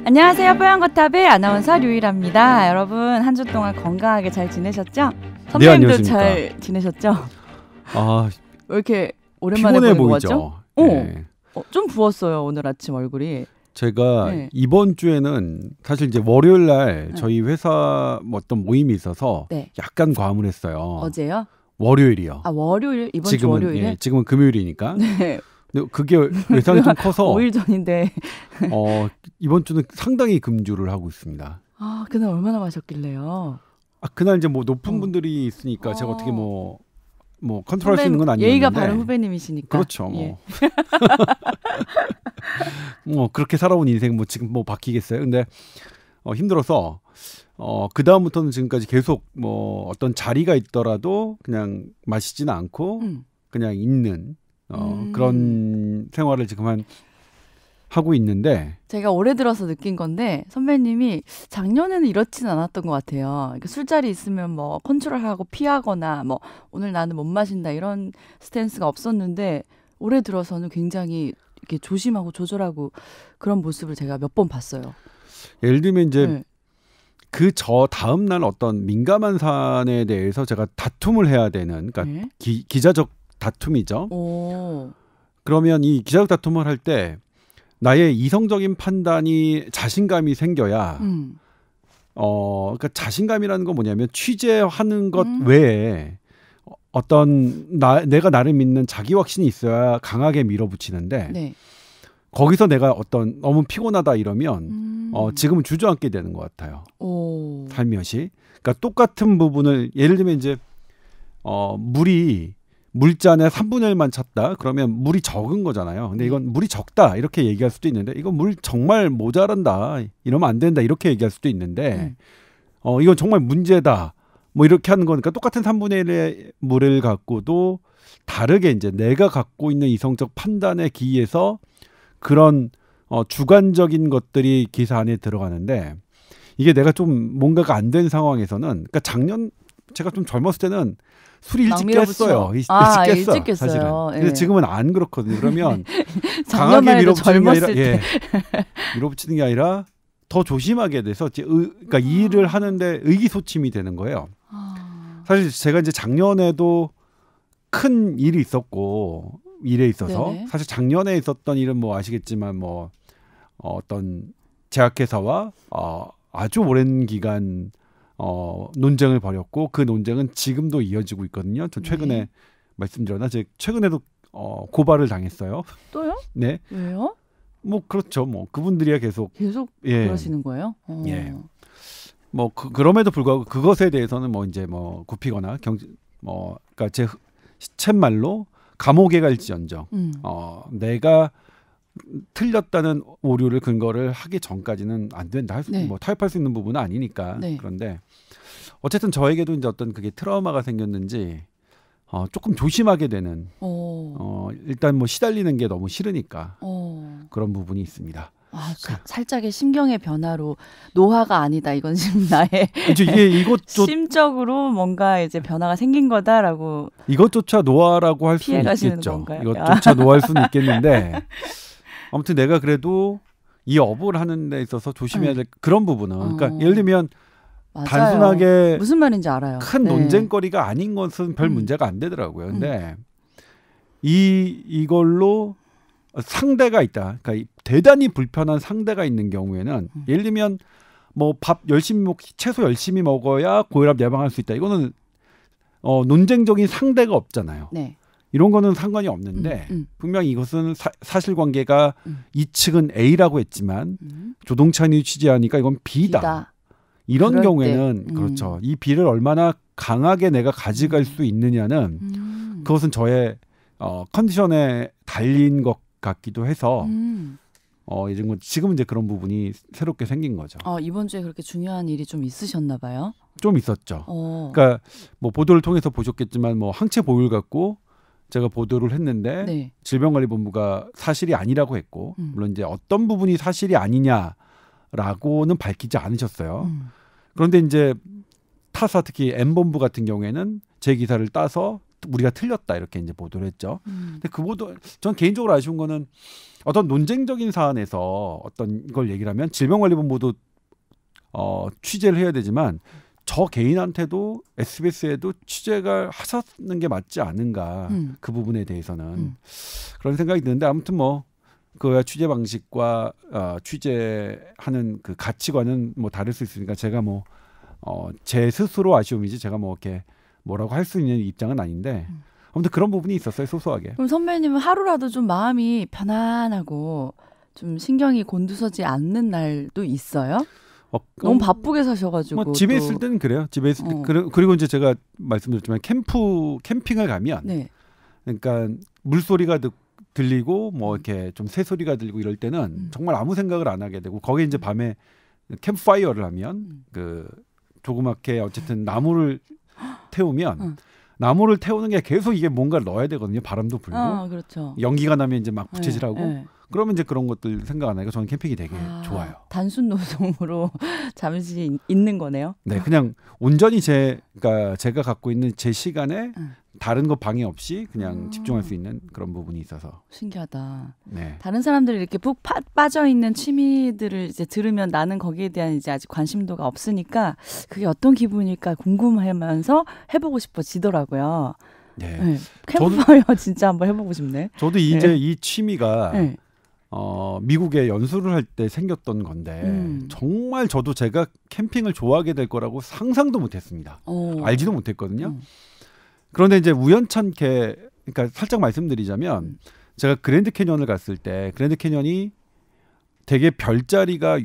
안녕하세요. 뽀얀거탑의 아나운서 류일합니다. 여러분 한 주 동안 건강하게 잘 지내셨죠? 선배님도 잘 지내셨죠? 아, 왜 이렇게 오랜만에 피곤해 보는 보이죠? 거 같죠? 네. 좀 부었어요. 오늘 아침 얼굴이. 제가 네. 이번 주에는 사실 이제 월요일 날 저희 회사 뭐 어떤 모임이 있어서 네. 약간 과음을 했어요. 어제요? 월요일이요. 아, 월요일? 이번 주 월요일에? 예, 지금은 금요일이니까. 네. 근데 그게 예상이 좀 커서 5일 전인데. 이번 주는 상당히 금주를 하고 있습니다. 아, 그날 얼마나 마셨길래요? 아, 그날 이제 뭐 높은 분들이 있으니까 제가 어떻게 뭐 컨트롤할 수 있는 건 아니었는데. 예의가 바른 후배님이시니까. 그렇죠. 예. 뭐 그렇게 살아온 인생 뭐 지금 뭐 바뀌겠어요. 근데 힘들어서 그 다음부터는 지금까지 계속 뭐 어떤 자리가 있더라도 그냥 마시지는 않고 그냥 있는 그런 생활을 지금 하고 있는데, 제가 올해 들어서 느낀 건데 선배님이 작년에는 이렇지는 않았던 것 같아요. 그러니까 술자리 있으면 뭐 컨트롤하고 피하거나 뭐 오늘 나는 못 마신다 이런 스탠스가 없었는데 올해 들어서는 굉장히 이렇게 조심하고 조절하고 그런 모습을 제가 몇 번 봤어요. 예를 들면 이제 네. 그 저 다음 날 어떤 민감한 사안에 대해서 제가 다툼을 해야 되는, 그러니까 네. 기자적 다툼이죠. 오. 그러면 이 기자적 다툼을 할 때 나의 이성적인 판단이 자신감이 생겨야 그러니까 자신감이라는 건 뭐냐면 취재하는 것 외에 어떤 내가 나를 믿는 자기 확신이 있어야 강하게 밀어붙이는데 네. 거기서 내가 어떤 너무 피곤하다 이러면 지금은 주저앉게 되는 것 같아요. 오. 살며시. 그러니까 똑같은 부분을 예를 들면 이제 물잔에 3분의 1만 찼다. 그러면 물이 적은 거잖아요. 근데 이건 물이 적다 이렇게 얘기할 수도 있는데 이건 물 정말 모자란다. 이러면 안 된다. 이렇게 얘기할 수도 있는데 이건 정말 문제다. 뭐 이렇게 하는 거니까 똑같은 3분의 1의 물을 갖고도 다르게 이제 내가 갖고 있는 이성적 판단에 기해서 그런 주관적인 것들이 기사 안에 들어가는데 이게 내가 좀 뭔가가 안 된 상황에서는, 그러니까 작년 제가 좀 젊었을 때는 술이 일찍 깼어요. 일찍 깼어요. 사실은. 예. 근데 지금은 안 그렇거든요. 그러면 강하게 밀어붙이는 게 아니라 밀어붙이는 게 아니라 더 조심하게 돼서 그러니까 일을 하는데 의기소침이 되는 거예요. 사실 제가 이제 작년에도 큰 일이 있었고 일에 있어서 네네. 사실 작년에 있었던 일은 뭐 아시겠지만 뭐 어떤 제약회사와 아주 오랜 기간 논쟁을 벌였고 그 논쟁은 지금도 이어지고 있거든요. 저 최근에 말씀드렸나? 제가 최근에도 고발을 당했어요. 또요? 네. 왜요? 뭐 그렇죠. 뭐 그분들이야 계속 그러시는 거예요? 예. 뭐 그럼에도 불구하고 그것에 대해서는 뭐 이제 뭐 굽히거나 그러니까 제 시쳇말로 감옥에 갈지언정 내가 틀렸다는 오류를 근거를 하기 전까지는 안 된다. 뭐 타협할 수 있는 부분은 아니니까. 네. 그런데 어쨌든 저에게도 이제 어떤 그게 트라우마가 생겼는지 조금 조심하게 되는. 일단 뭐 시달리는 게 너무 싫으니까 그런 부분이 있습니다. 살짝의 심경의 변화로 노화가 아니다. 이건 지금 나의 심적으로 뭔가 이제 변화가 생긴 거다라고. 이것조차 노화라고 할 수는 있겠죠. 이것조차 노화할 수는 있겠는데 아무튼 내가 그래도 이 업을 하는 데 있어서 조심해야 될 그런 부분은 그러니까 예를 들면 맞아요. 단순하게 무슨 말인지 알아요. 큰 논쟁거리가 아닌 것은 별 문제가 안 되더라고요. 근데 이걸로 상대가 있다. 그러니까 대단히 불편한 상대가 있는 경우에는 예를 들면 뭐 밥 열심히 채소 열심히 먹어야 고혈압 예방할 수 있다. 이거는 논쟁적인 상대가 없잖아요. 네. 이런 거는 상관이 없는데 분명히 이것은 사실관계가 이 측은 A라고 했지만 조동찬이 취재하니까 이건 B다. 이런 경우에는 그렇죠. 이 B를 얼마나 강하게 내가 가져갈 수 있느냐는 그것은 저의 컨디션에 달린 것 같기도 해서 지금은 이제 그런 부분이 새롭게 생긴 거죠. 이번 주에 그렇게 중요한 일이 좀 있으셨나 봐요. 좀 있었죠. 그러니까 뭐 보도를 통해서 보셨겠지만 뭐 항체 보혈 갖고 제가 보도를 했는데 질병관리본부가 사실이 아니라고 했고 물론 이제 어떤 부분이 사실이 아니냐라고는 밝히지 않으셨어요. 그런데 이제 타사 특히 M본부 같은 경우에는 제 기사를 따서 우리가 틀렸다 이렇게 이제 보도를 했죠. 근데 그 보도 전 개인적으로 아쉬운 거는 어떤 논쟁적인 사안에서 어떤 걸 얘기를 하면 질병관리본부도 취재를 해야 되지만 저 개인한테도 SBS에도 취재가 하셨는 게 맞지 않은가 그 부분에 대해서는 그런 생각이 드는데 아무튼 뭐 그 취재 방식과 취재하는 그 가치관은 뭐 다를 수 있으니까 제가 뭐 제 스스로 아쉬움이지 제가 뭐 이렇게 뭐라고 할 수 있는 입장은 아닌데 아무튼 그런 부분이 있었어요 소소하게. 그럼 선배님은 하루라도 좀 마음이 편안하고 좀 신경이 곤두서지 않는 날도 있어요? 너무 바쁘게 사셔가지고 뭐 집에 있을 때는 그래요. 집에 있을 때 그리고 이제 제가 말씀드렸지만 캠핑을 가면 네. 그러니까 물소리가 들리고 뭐 이렇게 좀 새소리가 들리고 이럴 때는 정말 아무 생각을 안 하게 되고 거기에 이제 밤에 캠프파이어를 하면 그 조그맣게 어쨌든 나무를 태우면 나무를 태우는 게 계속 이게 뭔가를 넣어야 되거든요. 바람도 불고 그렇죠. 연기가 나면 이제 막 부채질하고 네. 그러면 이제 그런 것들 생각 안 하니까 저는 캠핑이 되게 좋아요. 단순 노동으로 잠시 있는 거네요. 네, 그냥 온전히 그러니까 제가 갖고 있는 제 시간에 다른 거 방해 없이 그냥 집중할 수 있는 그런 부분이 있어서 신기하다. 네. 다른 사람들이 이렇게 푹 빠져 있는 취미들을 이제 들으면 나는 거기에 대한 이제 아직 관심도가 없으니까 그게 어떤 기분일까 궁금하면서 해보고 싶어지더라고요. 네. 네. 캠프파이어 진짜 한번 해보고 싶네. 저도 이제 이 취미가 네. 미국에 연수를 할 때 생겼던 건데 정말 저도 제가 캠핑을 좋아하게 될 거라고 상상도 못했습니다. 알지도 못했거든요. 그런데 이제 우연찮게 그러니까 살짝 말씀드리자면 제가 그랜드 캐년을 갔을 때 그랜드 캐년이 되게 별자리가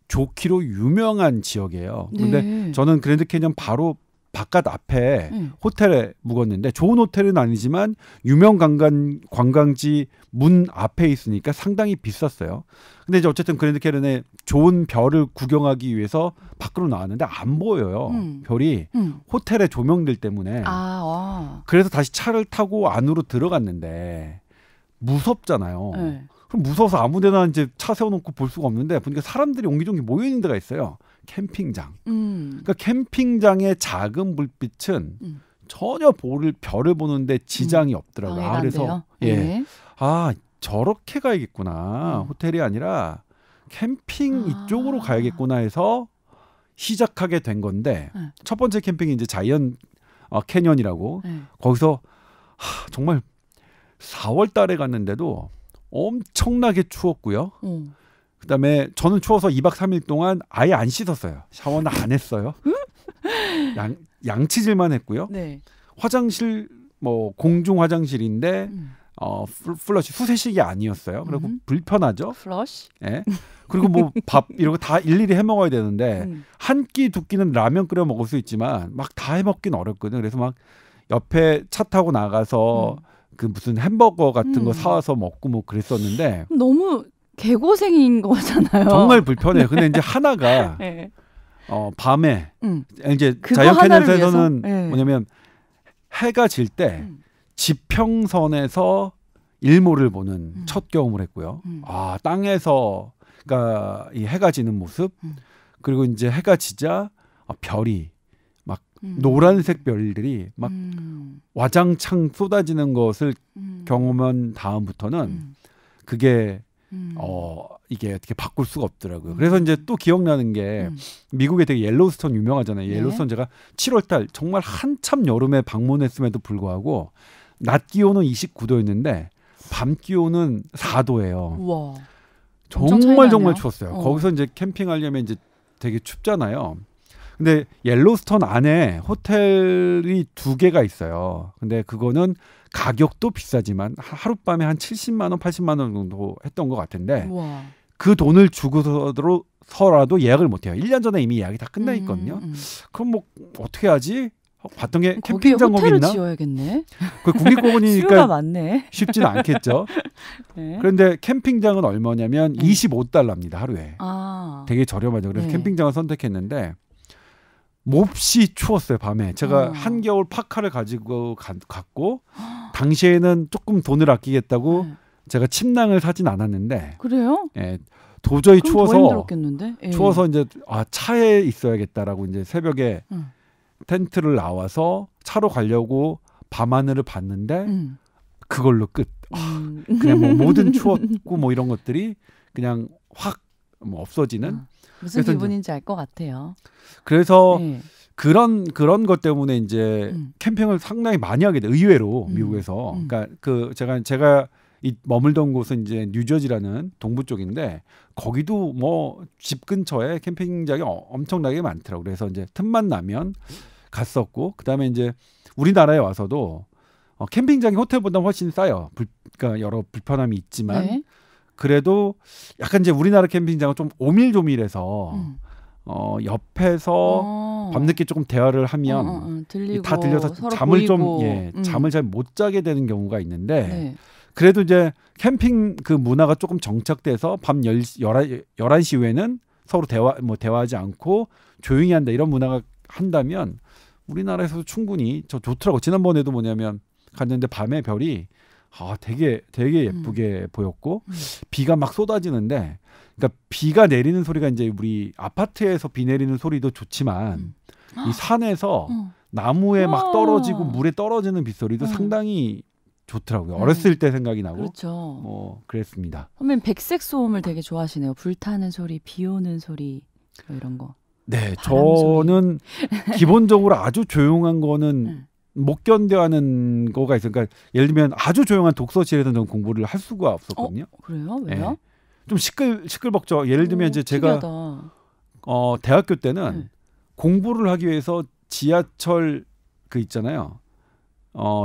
좋기로 유명한 지역이에요. 근데 네. 저는 그랜드 캐년 바로 바깥 앞에 호텔에 묵었는데 좋은 호텔은 아니지만 유명 관광지 문 앞에 있으니까 상당히 비쌌어요. 근데 이제 어쨌든 그랜드 캐년에 좋은 별을 구경하기 위해서 밖으로 나왔는데 안 보여요. 별이 호텔의 조명들 때문에. 그래서 다시 차를 타고 안으로 들어갔는데 무섭잖아요. 네. 그럼 무서워서 아무데나 이제 차 세워놓고 볼 수가 없는데 보니까 사람들이 옹기종기 모여 있는 데가 있어요. 캠핑장. 그러니까 캠핑장의 작은 불빛은 전혀 별을 보는데 지장이 없더라고요. 그래서 네. 저렇게 가야겠구나. 호텔이 아니라 캠핑 이쪽으로 가야겠구나 해서 시작하게 된 건데 첫 번째 캠핑이 이제 자이언 캐년이라고 거기서 정말 4월 달에 갔는데도 엄청나게 추웠고요. 그다음에 저는 추워서 2박 3일 동안 아예 안 씻었어요. 샤워는 안 했어요. 양치질만 했고요. 네. 화장실 뭐 공중 화장실인데 플러시 수세식이 아니었어요. 그리고 불편하죠. 플러시. 예. 그리고 뭐 밥 이런 거 다 일일이 해 먹어야 되는데 한 끼 두 끼는 라면 끓여 먹을 수 있지만 막 다 해 먹긴 어렵거든요. 그래서 막 옆에 차 타고 나가서 그 무슨 햄버거 같은 거 사와서 먹고 뭐 그랬었는데 너무 개고생인 거잖아요. 정말 불편해요. 근데 이제 하나가 네. 밤에 이제 자이언 캐년에서는 뭐냐면 해가 질 때 지평선에서 일몰을 보는 첫 경험을 했고요. 땅에서 그러니까 이 해가 지는 모습 그리고 이제 해가 지자 별이 막 노란색 별들이 막 와장창 쏟아지는 것을 경험한 다음부터는 그게 이게 어떻게 바꿀 수가 없더라고요. 그래서 이제 또 기억나는 게 미국에 되게 옐로우스톤 유명하잖아요. 옐로우스톤 제가 7월달 정말 한참 여름에 방문했음에도 불구하고 낮 기온은 29도였는데 밤 기온은 4도예요. 우와, 정말 추웠어요. 거기서 이제 캠핑하려면 이제 되게 춥잖아요. 근데 옐로우스톤 안에 호텔이 2개가 있어요. 근데 그거는 가격도 비싸지만 하룻밤에 한 70만 원, 80만 원 정도 했던 것 같은데 우와. 그 돈을 주고서라도 예약을 못 해요. 1년 전에 이미 예약이 다 끝나 있거든요. 그럼 뭐 어떻게 하지? 봤던 게 캠핑장 거기 있나? 지어야겠네. 그 국립공원이니까 수요가 많네. 쉽지는 않겠죠. 네. 그런데 캠핑장은 얼마냐면 25달러입니다. 하루에. 되게 저렴하죠. 그래서 캠핑장을 선택했는데 몹시 추웠어요. 밤에. 제가 한겨울 파카를 가지고 갔고 당시에는 조금 돈을 아끼겠다고 제가 침낭을 사진 않았는데 그래요? 예, 도저히 추워서 더 힘들었겠는데? 예. 추워서 이제 차에 있어야겠다라고 이제 새벽에 텐트를 나와서 차로 가려고 밤하늘을 봤는데 그걸로 끝. 그냥 뭐 모든 추억고 뭐 이런 것들이 그냥 확 뭐 없어지는. 무슨 기분인지 알 것 같아요. 그래서 그런 것 때문에 이제 캠핑을 상당히 많이 하게 돼. 의외로 미국에서. 그러니까 그 제가 이 머물던 곳은 이제 뉴저지라는 동부 쪽인데 거기도 뭐 집 근처에 캠핑장이 엄청나게 많더라고요. 그래서 이제 틈만 나면 갔었고 그다음에 이제 우리나라에 와서도 캠핑장이 호텔보다 훨씬 싸요. 그러니까 여러 불편함이 있지만 네. 그래도 약간 이제 우리나라 캠핑장은 좀 오밀조밀해서 옆에서 밤늦게 조금 대화를 하면 들리고 다 들려서 서로 잠을 보이고. 잠을 잘 못 자게 되는 경우가 있는데 네. 그래도 이제 캠핑 그 문화가 조금 정착돼서 밤 11시 이후에는 서로 대화하지 않고 조용히 한다 이런 문화가 한다면 우리나라에서도 충분히 좋더라고. 지난번에도 뭐냐면 갔는데 밤에 별이 되게 예쁘게 보였고 비가 막 쏟아지는데 그러니까 비가 내리는 소리가 이제 우리 아파트에서 비 내리는 소리도 좋지만 이 산에서 나무에 막 떨어지고 물에 떨어지는 빗소리도 상당히 좋더라고요. 어렸을 때 생각이 나고. 그렇죠. 그랬습니다. 선배님 백색 소음을 되게 좋아하시네요. 불타는 소리, 비 오는 소리 뭐 이런 거. 네, 저는 기본적으로 아주 조용한 거는 못 견뎌하는 거가 있어요. 그러니까 예를 들면 아주 조용한 독서실에서 저는 공부를 할 수가 없었거든요. 그래요? 왜요? 네. 좀 시끌벅적. 예를 들면 이제 제가 대학교 때는 공부를 하기 위해서 지하철 그 있잖아요.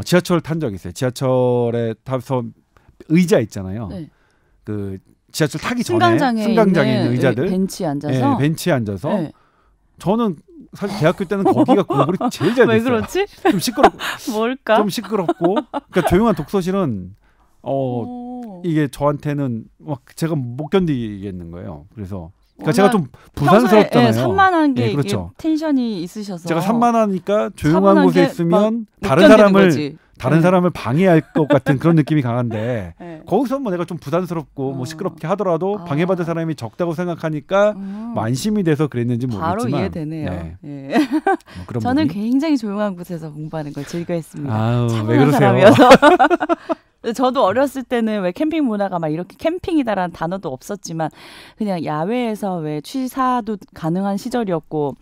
지하철 탄 적이 있어요. 지하철에 타서 의자 있잖아요. 네. 그 지하철 타기 전에 승강장에 있는 의자들 벤치에 앉아서 네, 벤치에 앉아서 저는 사실 대학교 때는 거기가 공부를 제일 잘 됐어요. 왜 그렇지? 좀 시끄럽고 뭘까? 좀 시끄럽고 그러니까 조용한 독서실은 이게 저한테는 막 제가 못 견디겠는 거예요. 그래서 그러니까 제가 좀 부산스럽잖아요. 산만한 게 그렇죠. 텐션이 있으셔서 제가 산만하니까 조용한 곳에 있으면 다른 사람을 방해할 것 같은 그런 느낌이 강한데 거기서 뭐 내가 좀 부담스럽고 뭐 시끄럽게 하더라도 방해받을 사람이 적다고 생각하니까 뭐 안심이 돼서 그랬는지 모르겠지만 바로 이해되네요. 네. 뭐 그런 저는 부분이? 굉장히 조용한 곳에서 공부하는 걸 즐겨했습니다. 아유, 왜 차분한 그러세요? 사람이어서. 저도 어렸을 때는 왜 캠핑 문화가 막 이렇게 캠핑이다라는 단어도 없었지만 그냥 야외에서 왜 취사도 가능한 시절이었고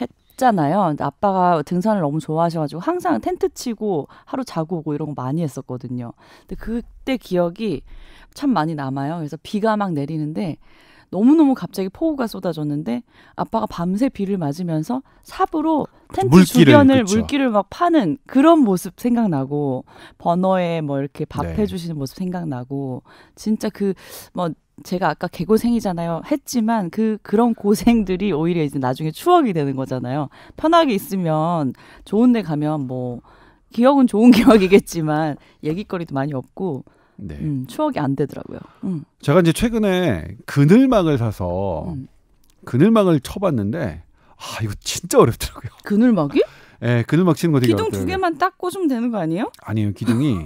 했잖아요. 아빠가 등산을 너무 좋아하셔가지고 항상 텐트 치고 하루 자고 오고 이런 거 많이 했었거든요. 근데 그때 기억이 참 많이 남아요. 그래서 비가 막 내리는데 너무너무 갑자기 폭우가 쏟아졌는데 아빠가 밤새 비를 맞으면서 삽으로 텐트 주변을 물기를 막 파는 그런 모습 생각나고 버너에 뭐 이렇게 밥 해주시는 모습 생각나고 진짜 뭐 제가 아까 개고생이잖아요 했지만 그런 고생들이 오히려 이제 나중에 추억이 되는 거잖아요. 편하게 있으면 좋은 데 가면 뭐 기억은 좋은 기억이겠지만 얘기거리도 많이 없고 추억이 안 되더라고요. 제가 이제 최근에 그늘막을 사서 그늘막을 쳐봤는데 이거 진짜 어렵더라고요. 그늘막이? 네, 그늘막 치는 거 되게 기둥 2개만 딱 꽂으면 되는 거 아니에요? 아니에요. 기둥이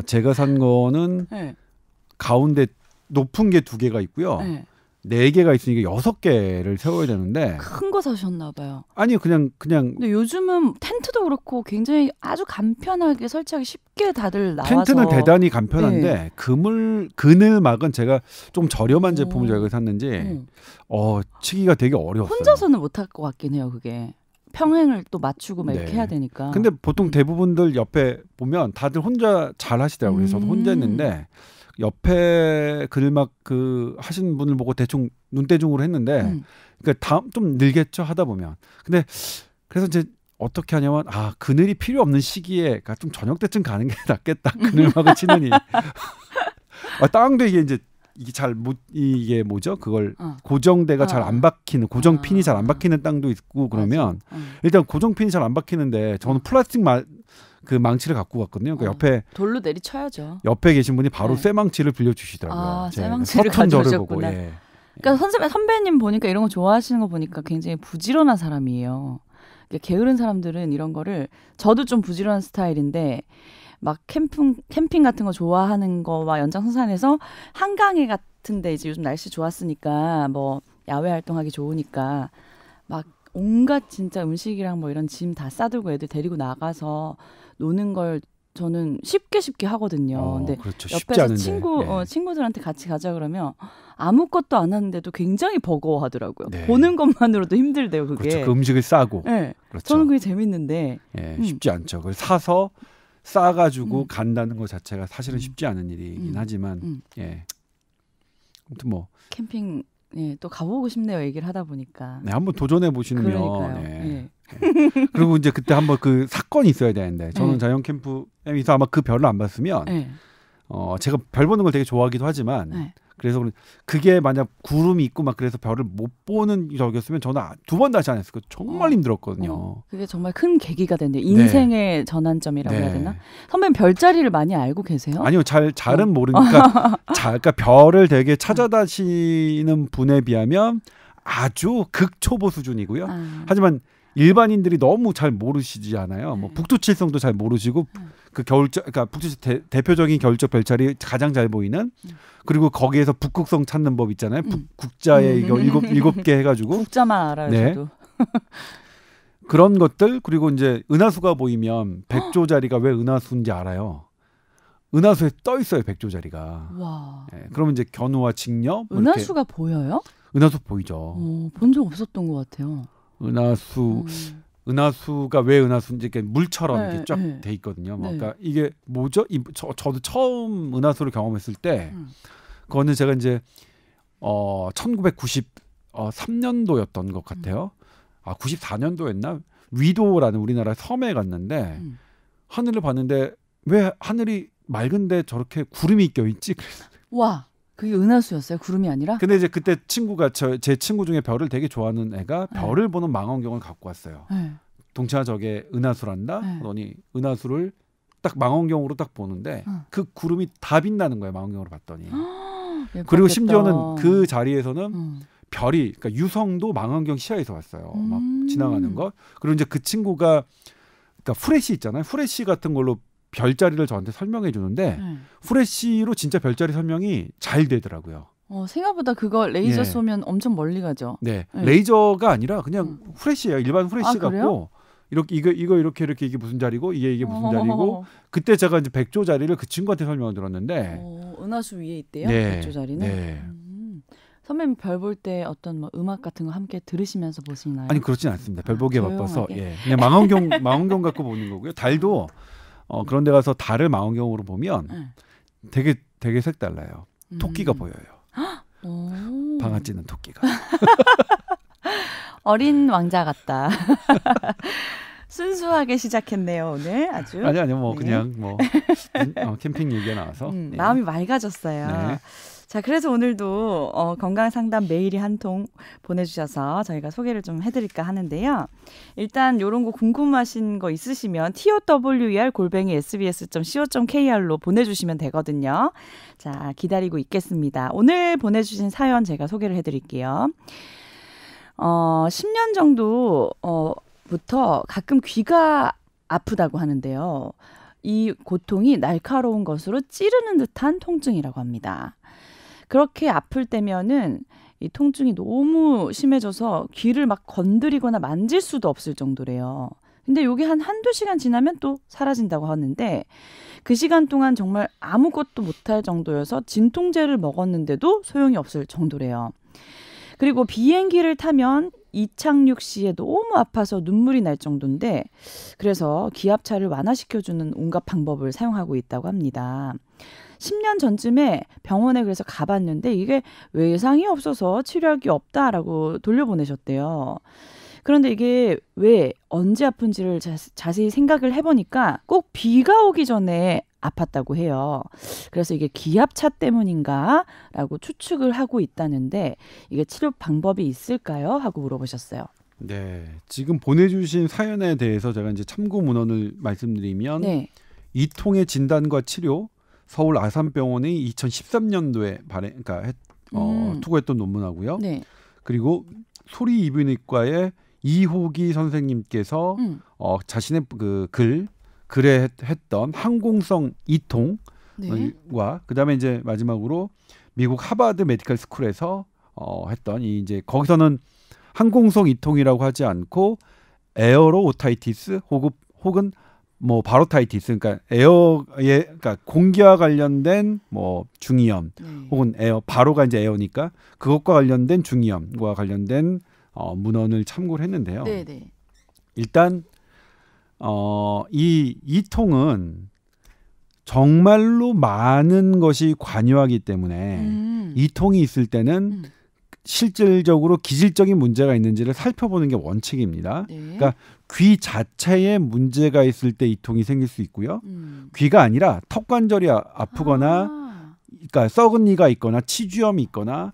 제가 산 거는 가운데 높은 게 2개가 있고요. 4개가 있으니까 6개를 세워야 되는데 큰 거 사셨나 봐요. 아니요. 그냥 근데 요즘은 텐트도 그렇고 굉장히 아주 간편하게 설치하기 쉽게 다들 나와서 텐트는 대단히 간편한데 그늘막은 제가 좀 저렴한 제품을 저희가 샀는지 치기가 되게 어려웠어요. 혼자서는 못할 것 같긴 해요. 그게 평행을 또 맞추고 막 이렇게 해야 되니까. 근데 보통 대부분들 옆에 보면 다들 혼자 잘 하시더라고요. 그래서 저도 혼자 했는데 옆에 그늘막 하신 분을 보고 대충 눈대중으로 했는데 그러니까 다음 좀 늘겠죠 하다 보면. 근데 그래서 이제 어떻게 하냐면 그늘이 필요 없는 시기에 그러니까 좀 저녁 때쯤 가는 게 낫겠다. 그늘막을 치느니. 땅도 이게 뭐죠? 그걸 고정대가 잘 안 박히는 고정 핀이 잘 안 박히는 땅도 있고 그러면 일단 고정 핀이 잘 안 박히는데 저는 플라스틱 망치를 갖고 갔거든요. 그러니까 옆에 돌로 내리쳐야죠. 옆에 계신 분이 바로 쇠망치를 빌려주시더라고요. 쇠망치를 가져오셨구나. 그러니까 선배님 보니까 이런 거 좋아하시는 거 보니까 굉장히 부지런한 사람이에요. 그러니까 게으른 사람들은 이런 거를 저도 좀 부지런한 스타일인데 막 캠핑 같은 거 좋아하는 거와 연장선상에서 한강에 같은데 이제 요즘 날씨 좋았으니까 뭐 야외 활동하기 좋으니까 막 온갖 진짜 음식이랑 뭐 이런 짐 다 싸들고 애들 데리고 나가서 노는 걸 저는 쉽게 하거든요. 근데 그렇죠. 쉽지 옆에서 않은데. 친구들한테 같이 가자 그러면 아무것도 안 하는데도 굉장히 버거워하더라고요. 네. 보는 것만으로도 힘들대요, 그게. 그렇죠. 그 음식을 싸고. 네. 그렇죠. 저는 그게 재밌는데. 쉽지 않죠. 그걸 사서 싸가지고 간다는 것 자체가 사실은 쉽지 않은 일이긴 하지만 아무튼 뭐 캠핑 또 가보고 싶네요. 얘기를 하다 보니까. 네, 한번 도전해 보시면. 그러니까요. 그리고 이제 그때 한번 그 사건이 있어야 되는데 저는 자연 캠프에서 아마 그 별을 안 봤으면 제가 별 보는 걸 되게 좋아하기도 하지만 그래서 그게 만약 구름이 있고 막 그래서 별을 못 보는 적이었으면 저는 2번 다시 안 했을 거예요. 정말 힘들었거든요. 그게 정말 큰 계기가 됐네요. 인생의 전환점이라고 해야 되나? 선배님 별자리를 많이 알고 계세요? 아니요. 잘은 모르니까 그러니까 별을 되게 찾아다니시는 분에 비하면 아주 극초보 수준이고요. 하지만 일반인들이 너무 잘 모르시지 않아요. 뭐 북두칠성도 잘 모르시고 그 겨울적, 그러니까 북두칠 대표적인 겨울적 별자리 가장 잘 보이는 그리고 거기에서 북극성 찾는 법 있잖아요. 국자에 이거 일곱 개 해가지고 국자만 알아요. 저도. 그런 것들 그리고 이제 은하수가 보이면 백조자리가 왜 은하수인지 알아요. 은하수에 떠 있어요, 백조자리가. 와. 그러면 이제 견우와 직녀. 뭐 은하수가 보여요? 은하수 보이죠. 본 적 없었던 것 같아요. 은하수가 왜 은하수인지 이렇게 물처럼 이렇게 쫙 돼 있거든요. 그러니까 이게 뭐죠? 저도 처음 은하수를 경험했을 때 그거는 제가 이제 1993년도였던 것 같아요. 94년도였나? 위도라는 우리나라 섬에 갔는데 하늘을 봤는데 왜 하늘이 맑은데 저렇게 구름이 껴있지? 와. 그게 은하수였어요? 구름이 아니라? 근데 이제 그때 친구가 제 친구 중에 별을 되게 좋아하는 애가 별을 보는 망원경을 갖고 왔어요. 동치아 저게 은하수란다? 그러더니 은하수를 딱 망원경으로 딱 보는데 그 구름이 다 빛나는 거예요. 망원경으로 봤더니. 그리고 심지어는 그 자리에서는 별이 그러니까 유성도 망원경 시야에서 왔어요. 막 지나가는 거. 그리고 이제 그 친구가 그러니까 후레쉬 있잖아요. 후레쉬 같은 걸로 별자리를 저한테 설명해 주는데 후레쉬로 진짜 별자리 설명이 잘 되더라고요. 생각보다 그거 레이저 쏘면 엄청 멀리 가죠. 네. 레이저가 아니라 그냥 후레쉬예요. 일반 후레쉬 같고 이렇게 이거 이렇게 이게 무슨 자리고 이게 무슨 자리고 그때 제가 이제 백조 자리를 그 친구한테 설명을 들었는데 은하수 위에 있대요. 백조 자리는. 선배님 별 볼 때 어떤 뭐 음악 같은 거 함께 들으시면서 보시나요? 아니 그렇진 않습니다. 별 보기에 바빠서 그냥 망원경 갖고 보는 거고요. 달도 그런 데 가서 달을 망원경으로 보면 되게 색달라요. 토끼가 보여요. 방아 찌는 토끼가. 어린 왕자 같다. 순수하게 시작했네요 오늘 아주. 아니요 뭐 그냥 뭐 캠핑 얘기가 나와서 마음이 맑아졌어요. 자, 그래서 오늘도 건강 상담 메일이 한 통 보내주셔서 저희가 소개를 좀 해드릴까 하는데요. 일단 이런 거 궁금하신 거 있으시면 tower@sbs.co.kr로 보내주시면 되거든요. 자, 기다리고 있겠습니다. 오늘 보내주신 사연 제가 소개를 해드릴게요. 10년 정도 부터 가끔 귀가 아프다고 하는데요. 이 고통이 날카로운 것으로 찌르는 듯한 통증이라고 합니다. 그렇게 아플 때면은 이 통증이 너무 심해져서 귀를 막 건드리거나 만질 수도 없을 정도래요. 근데 이게 한두 시간 지나면 또 사라진다고 하는데 그 시간 동안 정말 아무것도 못할 정도여서 진통제를 먹었는데도 소용이 없을 정도래요. 그리고 비행기를 타면 이착륙 시에 너무 아파서 눈물이 날 정도인데 그래서 기압차를 완화시켜주는 온갖 방법을 사용하고 있다고 합니다. 10년 전쯤에 병원에 그래서 가봤는데 이게 외상이 없어서 치료할 게 없다라고 돌려보내셨대요. 그런데 이게 왜 언제 아픈지를 자세히 생각을 해보니까 꼭 비가 오기 전에 아팠다고 해요. 그래서 이게 기압차 때문인가? 라고 추측을 하고 있다는데 이게 치료 방법이 있을까요? 하고 물어보셨어요. 네, 지금 보내주신 사연에 대해서 제가 이제 참고 문헌을 말씀드리면 이통의 진단과 치료 서울 아산병원이 2013년도에 투고했던 논문하고요. 그리고 소리 이비인후과의 이호기 선생님께서 자신의 그 글에 했던 항공성 이통과 그다음에 이제 마지막으로 미국 하버드 메디컬 스쿨에서 했던 이제 거기서는 항공성 이통이라고 하지 않고 에어로 오타이티스 혹은 뭐 바로타이티스, 그러니까 에어에, 그러니까 공기와 관련된 뭐 중이염, 혹은 바로가 이제 에어니까 그것과 관련된 중이염과 관련된 문헌을 참고를 했는데요. 네네. 일단 이 통은 정말로 많은 것이 관여하기 때문에 이 통이 있을 때는 실질적으로 기질적인 문제가 있는지를 살펴보는 게 원칙입니다. 네. 그러니까 귀 자체에 문제가 있을 때 이 통이 생길 수 있고요. 귀가 아니라 턱관절이 아프거나, 그러니까 썩은 이가 있거나 치주염이 있거나,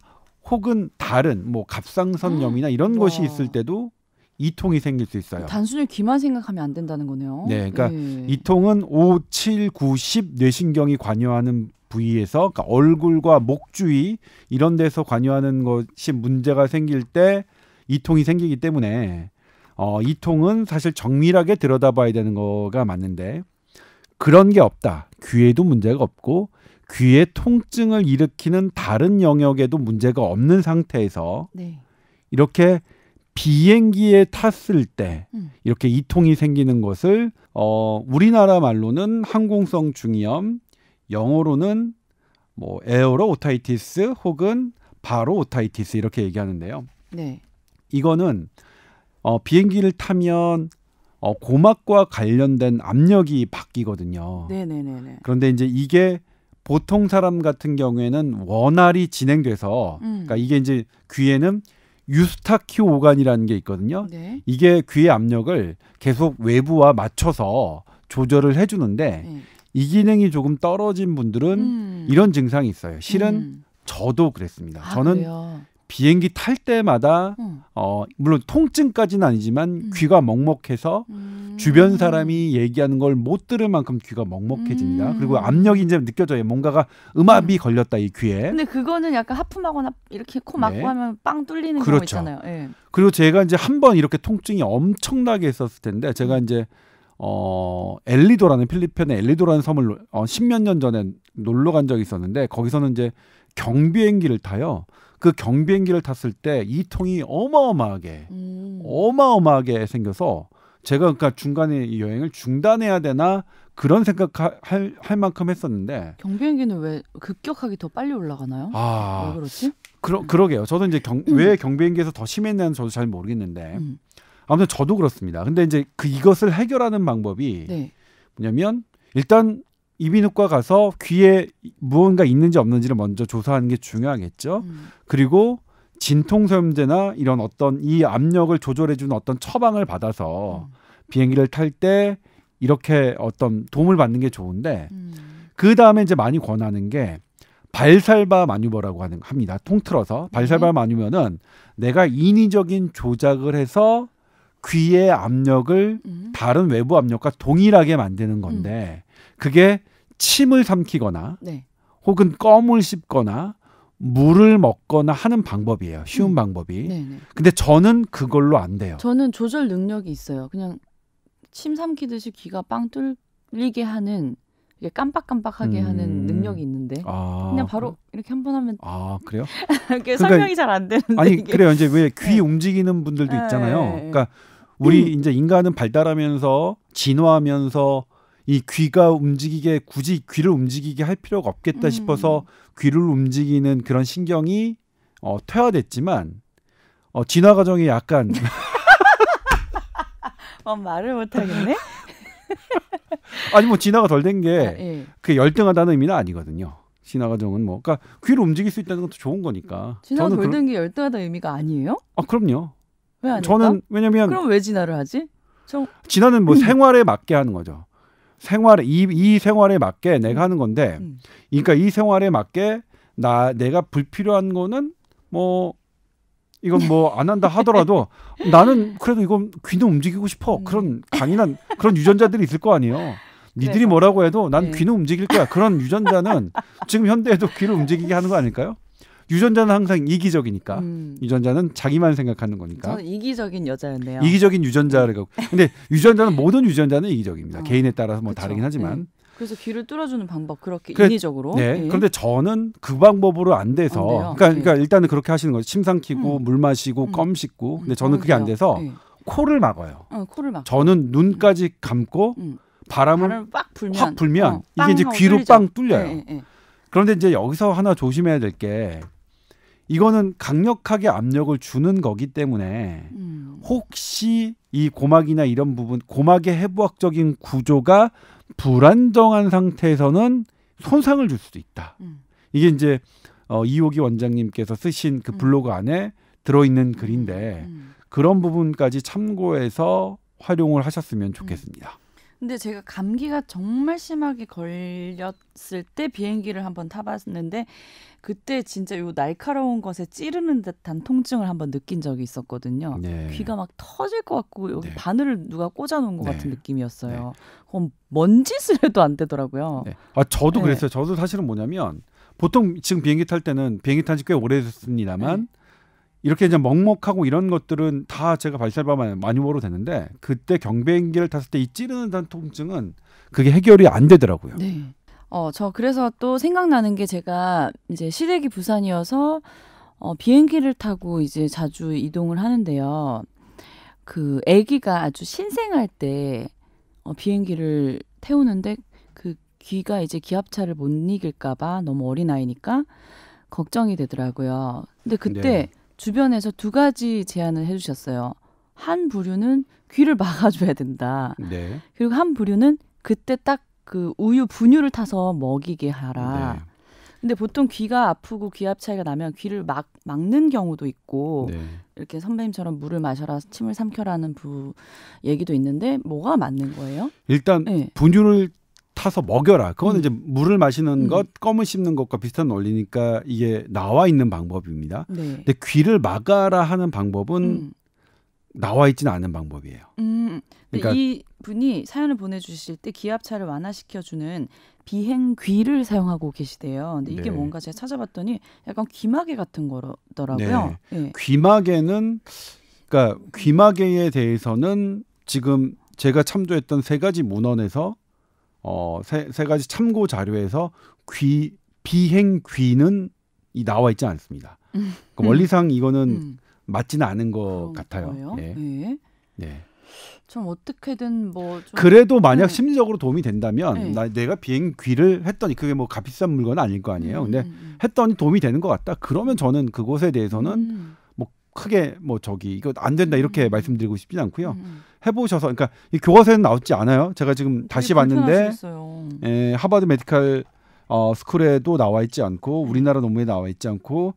혹은 다른 뭐 갑상선염이나 이런 것이 있을 때도 이 통이 생길 수 있어요. 단순히 귀만 생각하면 안 된다는 거네요. 네, 그러니까 이 통은 5, 7, 9, 10 뇌신경이 관여하는 부위에서, 그러니까 얼굴과 목 주위 이런 데서 관여하는 것이 문제가 생길 때 이 통이 생기기 때문에 이 통은 사실 정밀하게 들여다봐야 되는 거가 맞는데, 그런 게 없다. 귀에도 문제가 없고 귀의 통증을 일으키는 다른 영역에도 문제가 없는 상태에서 이렇게 비행기에 탔을 때 이렇게 이 통이 생기는 것을 우리나라 말로는 항공성 중이염, 영어로는 뭐 에어로 오타이티스 혹은 바로 오타이티스 이렇게 얘기하는데요. 네. 이거는 비행기를 타면 고막과 관련된 압력이 바뀌거든요. 네네네. 그런데 이제 이게 보통 사람 같은 경우에는 원활히 진행돼서, 그러니까 이게 이제 귀에는 유스타키오 오간이라는 게 있거든요. 네. 이게 귀의 압력을 계속 외부와 맞춰서 조절을 해주는데 이 기능이 조금 떨어진 분들은 이런 증상이 있어요. 실은 저도 그랬습니다. 저는 그래요? 비행기 탈 때마다 물론 통증까지는 아니지만 귀가 먹먹해서 주변 사람이 얘기하는 걸 못 들을 만큼 귀가 먹먹해집니다. 그리고 압력이 이제 느껴져요. 뭔가가 음압이 걸렸다 이 귀에. 근데 그거는 약간 하품하거나 이렇게 코 막고 하면 빵 뚫리는 경우 그렇죠. 있잖아요. 네. 그리고 제가 이제 한 번 이렇게 통증이 엄청나게 있었을 텐데, 제가 이제 엘리도라는, 필리핀의 엘리도라는 섬을 10몇 년 전에 놀러 간 적이 있었는데, 거기서는 이제 경비행기를 타요. 그 경비행기를 탔을 때 이 통이 어마어마하게 생겨서 제가 그러니까 중간에 이 여행을 중단해야 되나 그런 생각할 만큼 했었는데. 경비행기는 왜 급격하게 더 빨리 올라가나요? 왜 그렇지? 그러게요. 저도 이제 왜 경비행기에서 더 심했냐는 저도 잘 모르겠는데 아무튼 저도 그렇습니다. 근데 이제 이것을 해결하는 방법이 뭐냐면, 일단 이비인후과 가서 귀에 무언가 있는지 없는지를 먼저 조사하는 게 중요하겠죠. 그리고 진통소염제나 이런 어떤 이 압력을 조절해주는 어떤 처방을 받아서 비행기를 탈 때 이렇게 어떤 도움을 받는 게 좋은데, 그 다음에 이제 많이 권하는 게 발살바 마뉴버라고 합니다. 통틀어서 발살바 마뉴버는 내가 인위적인 조작을 해서 귀의 압력을 다른 외부 압력과 동일하게 만드는 건데, 그게 침을 삼키거나 혹은 껌을 씹거나 물을 먹거나 하는 방법이에요. 쉬운 방법이. 근데 저는 그걸로 안 돼요. 저는 조절 능력이 있어요. 그냥 침 삼키듯이 귀가 빵 뚫리게 하는, 깜빡깜빡하게 하는 능력이 있는데 그냥 바로 이렇게 한번 하면. 그래요? 그게 설명이 잘 안 되는데. 아니 이게. 그래요. 이제 왜 귀 움직이는 분들도 있잖아요. 그러니까 우리 이제 인간은 발달하면서 진화하면서 이 귀가 움직이게, 굳이 귀를 움직이게 할 필요가 없겠다 싶어서 귀를 움직이는 그런 신경이 퇴화됐지만 진화 과정이 약간 말을 못 하겠네. 아니 뭐 진화가 덜 된 게 그게 열등하다는 의미는 아니거든요. 진화 과정은 뭐, 그러니까 귀를 움직일 수 있다는 것도 좋은 거니까. 진화가 덜 된 게 열등하다는 의미가 아니에요? 그럼요. 왜 아닐까? 저는 왜냐면 그럼 왜 진화를 하지? 진화는 뭐 생활에 맞게 하는 거죠. 생활에 이 생활에 맞게 내가 하는 건데, 그러니까 이 생활에 맞게 내가 불필요한 거는 뭐 이건 뭐 안 한다 하더라도 나는 그래도 이건 귀는 움직이고 싶어. 그런 강인한 그런 유전자들이 있을 거 아니에요. 니들이 뭐라고 해도 난 귀는 움직일 거야. 그런 유전자는 지금 현대에도 귀를 움직이게 하는 거 아닐까요? 유전자는 항상 이기적이니까. 유전자는 자기만 생각하는 거니까. 저는 이기적인 여자였네요. 이기적인 유전자를 갖고. 근데 유전자는 모든 유전자는 이기적입니다. 개인에 따라서 뭐 다르긴 하지만. 그래서 귀를 뚫어주는 방법 그렇게 인위적으로. 그런데 저는 그 방법으로 안 돼서. 그러니까 일단은 그렇게 하시는 거죠. 침 삼키고 물 마시고 껌 씹고. 근데 저는 그게 안 돼서 코를 막아요. 코를 막. 저는 눈까지 감고 바람을 빡 확 불면 이게 빵 이제 하고 귀로 뚫리죠. 빵 뚫려요. 네, 네. 그런데 이제 여기서 하나 조심해야 될 게 이거는 강력하게 압력을 주는 거기 때문에 혹시 이 고막이나 이런 부분, 고막의 해부학적인 구조가 불안정한 상태에서는 손상을 줄 수도 있다. 이게 이제 이호기 원장님께서 쓰신 그 블로그 안에 들어있는 글인데 그런 부분까지 참고해서 활용을 하셨으면 좋겠습니다. 근데 제가 감기가 정말 심하게 걸렸을 때 비행기를 한번 타봤는데 그때 진짜 요 날카로운 것에 찌르는 듯한 통증을 한번 느낀 적이 있었거든요. 네. 귀가 막 터질 것 같고 여기 네. 바늘을 누가 꽂아놓은 것 네. 같은 느낌이었어요. 그럼 뭔 짓을 해도 안 되더라고요. 네. 저도 네. 그랬어요. 저도 사실은 뭐냐면 보통 지금 비행기 탈 때는 비행기 탄 지 꽤 오래됐습니다만 이렇게 이제 먹먹하고 이런 것들은 다 제가 발살바만 많이 먹어도 되는데 그때 경비행기를 탔을 때 이 찌르는 듯한 통증은 그게 해결이 안 되더라고요. 네. 저 그래서 또 생각나는 게 제가 이제 시댁이 부산이어서 비행기를 타고 이제 자주 이동을 하는데요. 그 아기가 아주 신생할 때 비행기를 태우는데 그 귀가 이제 기압차를 못 이길까봐 너무 어린 아이니까 걱정이 되더라고요. 근데 그때 네. 주변에서 두 가지 제안을 해주셨어요. 한 부류는 귀를 막아줘야 된다. 네. 그리고 한 부류는 그때 딱 그 우유 분유를 타서 먹이게 하라. 네. 근데 보통 귀가 아프고 기압 차이가 나면 귀를 막는 경우도 있고 네. 이렇게 선배님처럼 물을 마셔라 침을 삼켜라는 얘기도 있는데 뭐가 맞는 거예요? 일단 네. 분유를 타서 먹여라. 그거는 이제 물을 마시는 음. 것, 껌을 씹는 것과 비슷한 원리니까 이게 나와 있는 방법입니다. 네. 근데 귀를 막아라 하는 방법은 나와 있지는 않은 방법이에요. 그러니까 이 분이 사연을 보내주실 때 기압차를 완화시켜주는 비행귀를 사용하고 계시대요. 근데 이게 네. 뭔가 제가 찾아봤더니 약간 귀마개 같은 거더라고요. 네. 귀마개는 그러니까 귀마개에 대해서는 지금 제가 참조했던 세 가지 문헌에서 세 가지 참고 자료에서 비행귀는 나와 있지 않습니다. 그러니까 원리상 이거는 맞지는 않은 것 같아요. 네. 네. 네. 좀 어떻게든 뭐 좀 그래도 만약 심리적으로 도움이 된다면 네. 내가 비행귀를 했더니 그게 뭐 값비싼 물건은 아닐 거 아니에요. 근데 했더니 도움이 되는 것 같다. 그러면 저는 그것에 대해서는 뭐 크게 뭐 이거 안 된다 이렇게 말씀드리고 싶진 않고요. 해보셔서 그러니까 이 교과서에는 나오지 않아요. 제가 지금 다시 봤는데 하버드 메디컬 스쿨에도 나와 있지 않고 우리나라 논문에 나와 있지 않고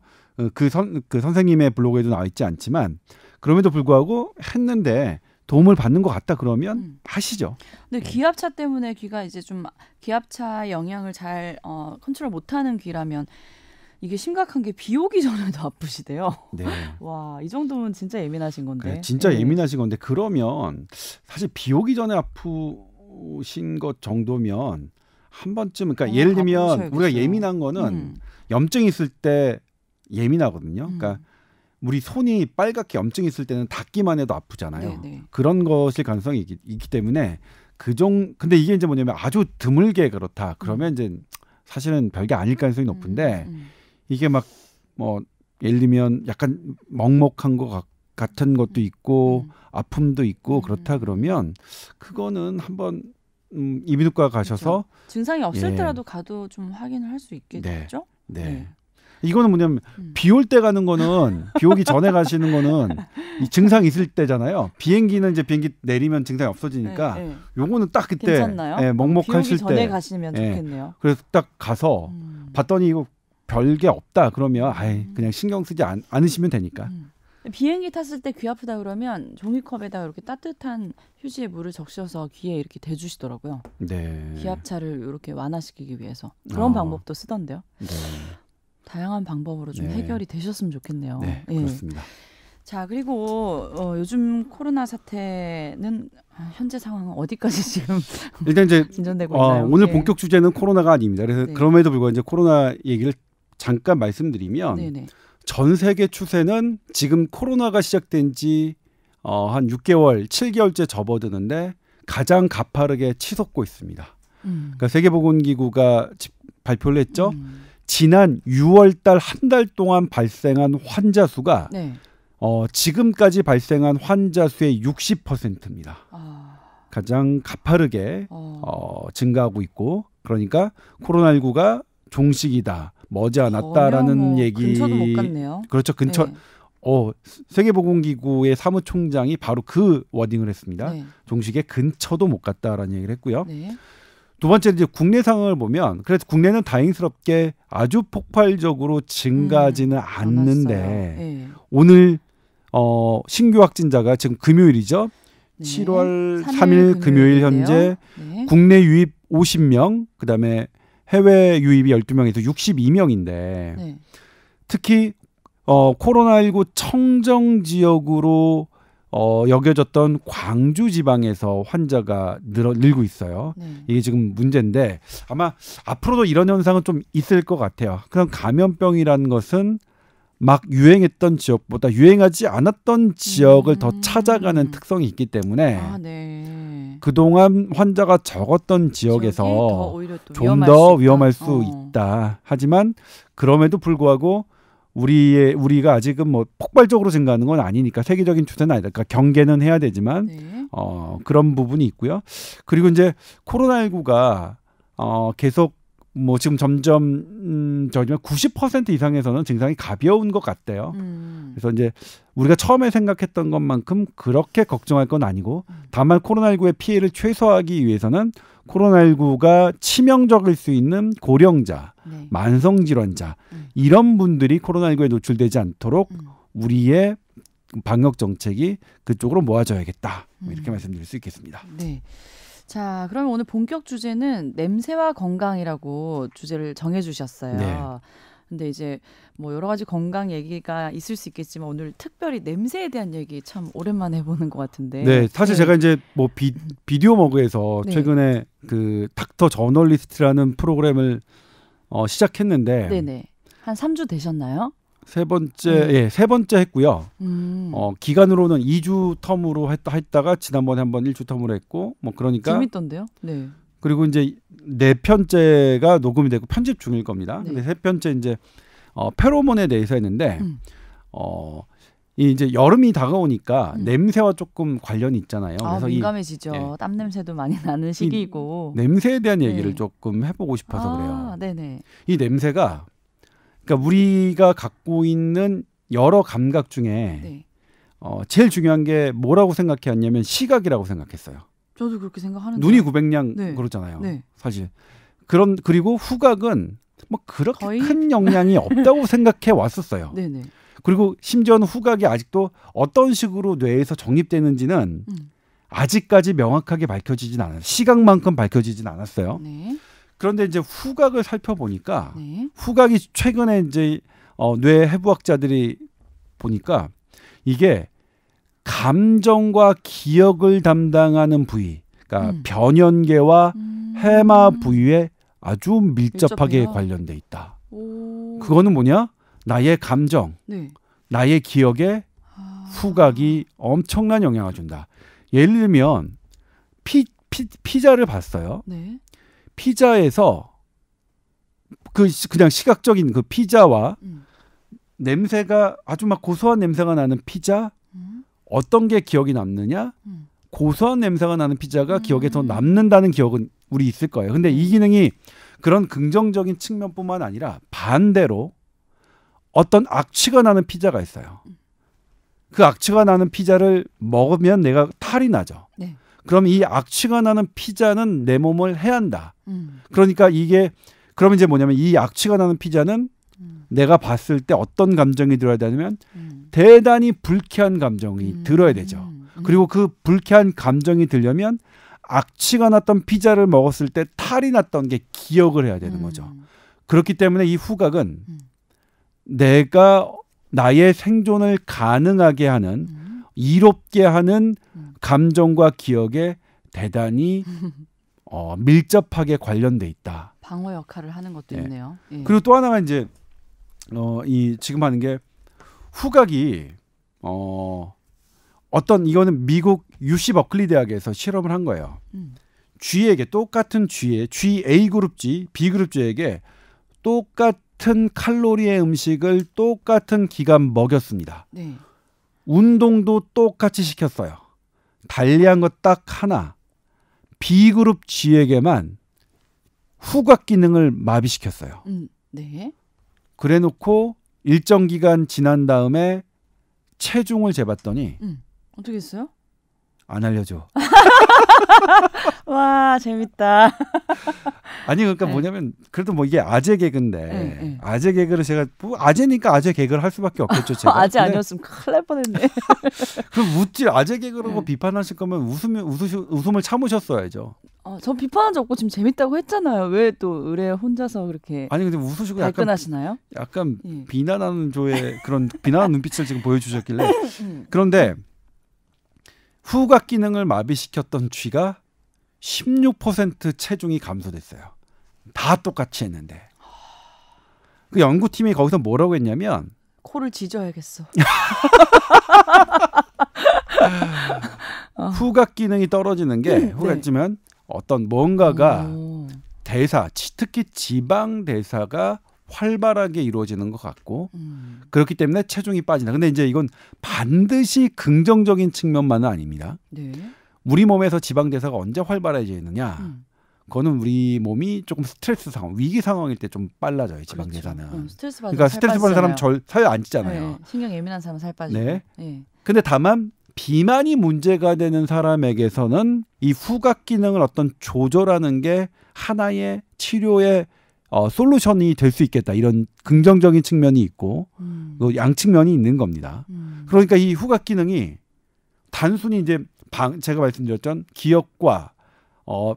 그 선생님의 블로그에도 나와 있지 않지만 그럼에도 불구하고 했는데 도움을 받는 것 같다 그러면 하시죠. 근데 기압차 때문에 귀가 이제 좀 기압차 영향을 잘 컨트롤 못하는 귀라면 이게 심각한 게 비 오기 전에도 아프시대요. 네. 와, 이 정도면 진짜 예민하신 건데. 그래, 진짜 예민하신 건데 그러면 사실 비 오기 전에 아프신 것 정도면 한 번쯤 그러니까 예를 들면 우리가 예민한 거는 염증이 있을 때 예민하거든요. 그러니까 우리 손이 빨갛게 염증이 있을 때는 닿기만 해도 아프잖아요. 네네. 그런 것일 가능성이 있기 때문에 근데 이게 이제 뭐냐면 아주 드물게 그렇다. 그러면 이제 사실은 별게 아닐 가능성이 높은데 이게 막 뭐 예를 들면 약간 먹먹한 것 같은 것도 있고 아픔도 있고 그렇다 그러면 그거는 한번 이비인후과 가셔서 그렇죠. 증상이 없을 때라도 가도 좀 확인을 할 수 있겠죠? 네. 이거는 뭐냐면 비 올 때 가는 거는 비 오기 전에 가시는 거는 이 증상 있을 때잖아요. 비행기는 이제 비행기 내리면 증상이 없어지니까 요거는 딱 그때 괜찮나요? 먹먹하실 비 오기 전에 때 가시면 좋겠네요. 그래서 딱 가서 봤더니 이거 별게 없다 그러면 그냥 신경 쓰지 않으시면 되니까. 비행기 탔을 때 귀 아프다 그러면 종이컵에다가 이렇게 따뜻한 휴지에 물을 적셔서 귀에 이렇게 대주시더라고요. 네. 기압차를 이렇게 완화시키기 위해서 그런 방법도 쓰던데요. 네. 다양한 방법으로 좀 해결이 되셨으면 좋겠네요. 네, 그렇습니다. 자, 그리고 요즘 코로나 사태는 현재 상황은 어디까지 지금 일단 이제 진전되고 있나요? 오늘 본격 주제는 코로나가 아닙니다. 그래서 그럼에도 불구하고 이제 코로나 얘기를 잠깐 말씀드리면 전 세계 추세는 지금 코로나가 시작된 지 한 6개월, 7개월째 접어드는데 가장 가파르게 치솟고 있습니다. 그러니까 세계보건기구가 발표를 했죠. 지난 6월 달 한 달 동안 발생한 환자 수가 지금까지 발생한 환자 수의 60%입니다. 가장 가파르게 증가하고 있고 그러니까 코로나19가 종식이다. 머지않았다라는 얘기. 근처도 못 갔네요. 그렇죠. 근처. 네. 세계보건기구의 사무총장이 바로 그 워딩을 했습니다. 네. 종식의 근처도 못 갔다라는 얘기를 했고요. 네. 두 번째 이제 국내 상황을 보면 그래서 국내는 다행스럽게 아주 폭발적으로 증가하지는 않는데 네. 오늘 신규 확진자가 지금 금요일이죠. 네. 7월 3일 금요일 현재 네. 국내 유입 50명, 그다음에 해외 유입이 12명에서 62명인데 네. 특히 코로나19 청정 지역으로 여겨졌던 광주 지방에서 환자가 늘고 있어요. 네. 이게 지금 문제인데 아마 앞으로도 이런 현상은 좀 있을 것 같아요. 그럼 감염병이라는 것은 막 유행했던 지역보다 유행하지 않았던 지역을 더 찾아가는 특성이 있기 때문에 네. 그동안 환자가 적었던 지역에서 좀 더 위험할 수 있다. 하지만 그럼에도 불구하고 우리가 아직은 뭐 폭발적으로 증가하는 건 아니니까 세계적인 추세는 아니다. 그러니까 경계는 해야 되지만 네. 그런 부분이 있고요. 그리고 이제 코로나19가 계속 뭐 지금 점점 90% 이상에서는 증상이 가벼운 것 같대요. 그래서 이제 우리가 처음에 생각했던 것만큼 그렇게 걱정할 건 아니고 다만 코로나19의 피해를 최소화하기 위해서는 코로나19가 치명적일 수 있는 고령자, 네. 만성질환자 이런 분들이 코로나19에 노출되지 않도록 우리의 방역 정책이 그쪽으로 모아져야겠다. 이렇게 말씀드릴 수 있겠습니다. 네. 자, 그러면 오늘 본격 주제는 냄새와 건강이라고 주제를 정해주셨어요. 네. 근데 이제 뭐 여러 가지 건강 얘기가 있을 수 있겠지만 오늘 특별히 냄새에 대한 얘기 참 오랜만에 해보는 것 같은데. 네, 사실 제가 이제 뭐 비디오 머그에서 네. 최근에 그 닥터 저널리스트라는 프로그램을 시작했는데, 네네. 한 3주 되셨나요? 세 번째 했고요. 기간으로는 2주 텀으로 했다가 지난번에 한번 1주 텀으로 했고, 뭐 그러니까 재밌던데요? 네. 그리고 이제 4편째가 녹음이 되고 편집 중일 겁니다. 네. 근데 3편째 이제 페로몬에 대해서 했는데 이 이제 여름이 다가오니까 냄새와 조금 관련이 있잖아요. 그래서 민감해지죠. 땀 냄새도 많이 나는 시기이고. 냄새에 대한 얘기를 네. 조금 해보고 싶어서 그래요. 네네. 이 냄새가 그러니까 우리가 갖고 있는 여러 감각 중에 네. 제일 중요한 게 뭐라고 생각했냐면 시각이라고 생각했어요. 저도 그렇게 생각하는데. 눈이 900냥 네. 그렇잖아요. 네. 사실. 그리고 후각은 뭐 그렇게 거의? 큰 영향이 없다고 생각해 왔었어요. 네네. 그리고 심지어는 후각이 아직도 어떤 식으로 뇌에서 정립되는지는 아직까지 명확하게 밝혀지진 않아요. 시각만큼 밝혀지진 않았어요. 네. 그런데 이제 후각을 살펴보니까 네. 후각이 최근에 이제 뇌 해부학자들이 보니까 이게 감정과 기억을 담당하는 부위, 그러니까 변연계와 해마 부위에 아주 밀접하게 밀접해요? 관련돼 있다. 오. 그거는 뭐냐? 나의 감정, 네. 나의 기억에 후각이 엄청난 영향을 준다. 예를 들면 피자를 봤어요. 네. 피자에서 그냥 시각적인 그 피자와 냄새가 아주 막 고소한 냄새가 나는 피자 어떤 게 기억이 남느냐? 고소한 냄새가 나는 피자가 기억에 더 남는다는 기억은 우리 있을 거예요. 근데 이 기능이 그런 긍정적인 측면뿐만 아니라 반대로 어떤 악취가 나는 피자가 있어요. 그 악취가 나는 피자를 먹으면 내가 탈이 나죠. 네. 그럼 이 악취가 나는 피자는 내 몸을 해한다. 그러니까 그러면 이제 뭐냐면 이 악취가 나는 피자는 내가 봤을 때 어떤 감정이 들어야 되냐면 대단히 불쾌한 감정이 들어야 되죠. 그리고 그 불쾌한 감정이 들려면 악취가 났던 피자를 먹었을 때 탈이 났던 게 기억을 해야 되는 거죠. 그렇기 때문에 이 후각은 내가 나의 생존을 가능하게 하는 이롭게 하는 감정과 기억에 대단히 밀접하게 관련돼 있다. 방어 역할을 하는 것도 네. 있네요. 예. 그리고 또 하나가 이제 지금 하는 게 후각이 이거는 미국 UC 버클리 대학에서 실험을 한 거예요. 쥐에게 똑같은 쥐 A 그룹쥐, B 그룹쥐에게 똑같은 칼로리의 음식을 똑같은 기간 먹였습니다. 네. 운동도 똑같이 시켰어요. 달리한 것 딱 하나. B그룹 G에게만 후각 기능을 마비시켰어요. 네. 그래놓고 일정 기간 지난 다음에 체중을 재봤더니 어떻게 했어요? 안 알려줘. 와 재밌다. 아니 그러니까 네. 뭐냐면 그래도 뭐 이게 아재 개그인데 네. 아재 개그를 제가 뭐 아재니까 아재 개그를 할 수밖에 없겠죠. 제가. 아재 아니었으면 큰일 날 뻔했네. 그럼 웃지 아재 개그라고 네. 비판하실 거면 웃음을 참으셨어야죠. 전 비판한 적 없고 지금 재밌다고 했잖아요. 왜 또 의뢰 혼자서 그렇게 아니 근데 웃으시고 약간 발끈하시나요? 비난하는 조의 그런 비난하는 눈빛을 지금 보여주셨길래 그런데 후각 기능을 마비시켰던 쥐가 16% 체중이 감소됐어요. 다 똑같이 했는데 그 연구팀이 거기서 뭐라고 했냐면 코를 짖어야겠어. 후각 기능이 떨어지는 게 후각지면 어떤 뭔가가 대사, 특히 지방 대사가 활발하게 이루어지는 것 같고 그렇기 때문에 체중이 빠진다. 근데 이제 이건 반드시 긍정적인 측면만은 아닙니다. 네. 우리 몸에서 지방 대사가 언제 활발해지느냐? 그거는 우리 몸이 조금 스트레스 상황, 위기 상황일 때 좀 빨라져요. 지방 그렇죠. 대사는. 스트레스 받는 그러니까 스트레스 받는 사람 살 안 찌잖아요. 네. 신경 예민한 사람은 살 빠지고. 네. 네. 근데 다만 비만이 문제가 되는 사람에게서는 이 후각 기능을 어떤 조절하는 게 하나의 치료의 솔루션이 될 수 있겠다. 이런 긍정적인 측면이 있고 양측면이 있는 겁니다. 그러니까 이 후각 기능이 단순히 이제 제가 말씀드렸던 기억과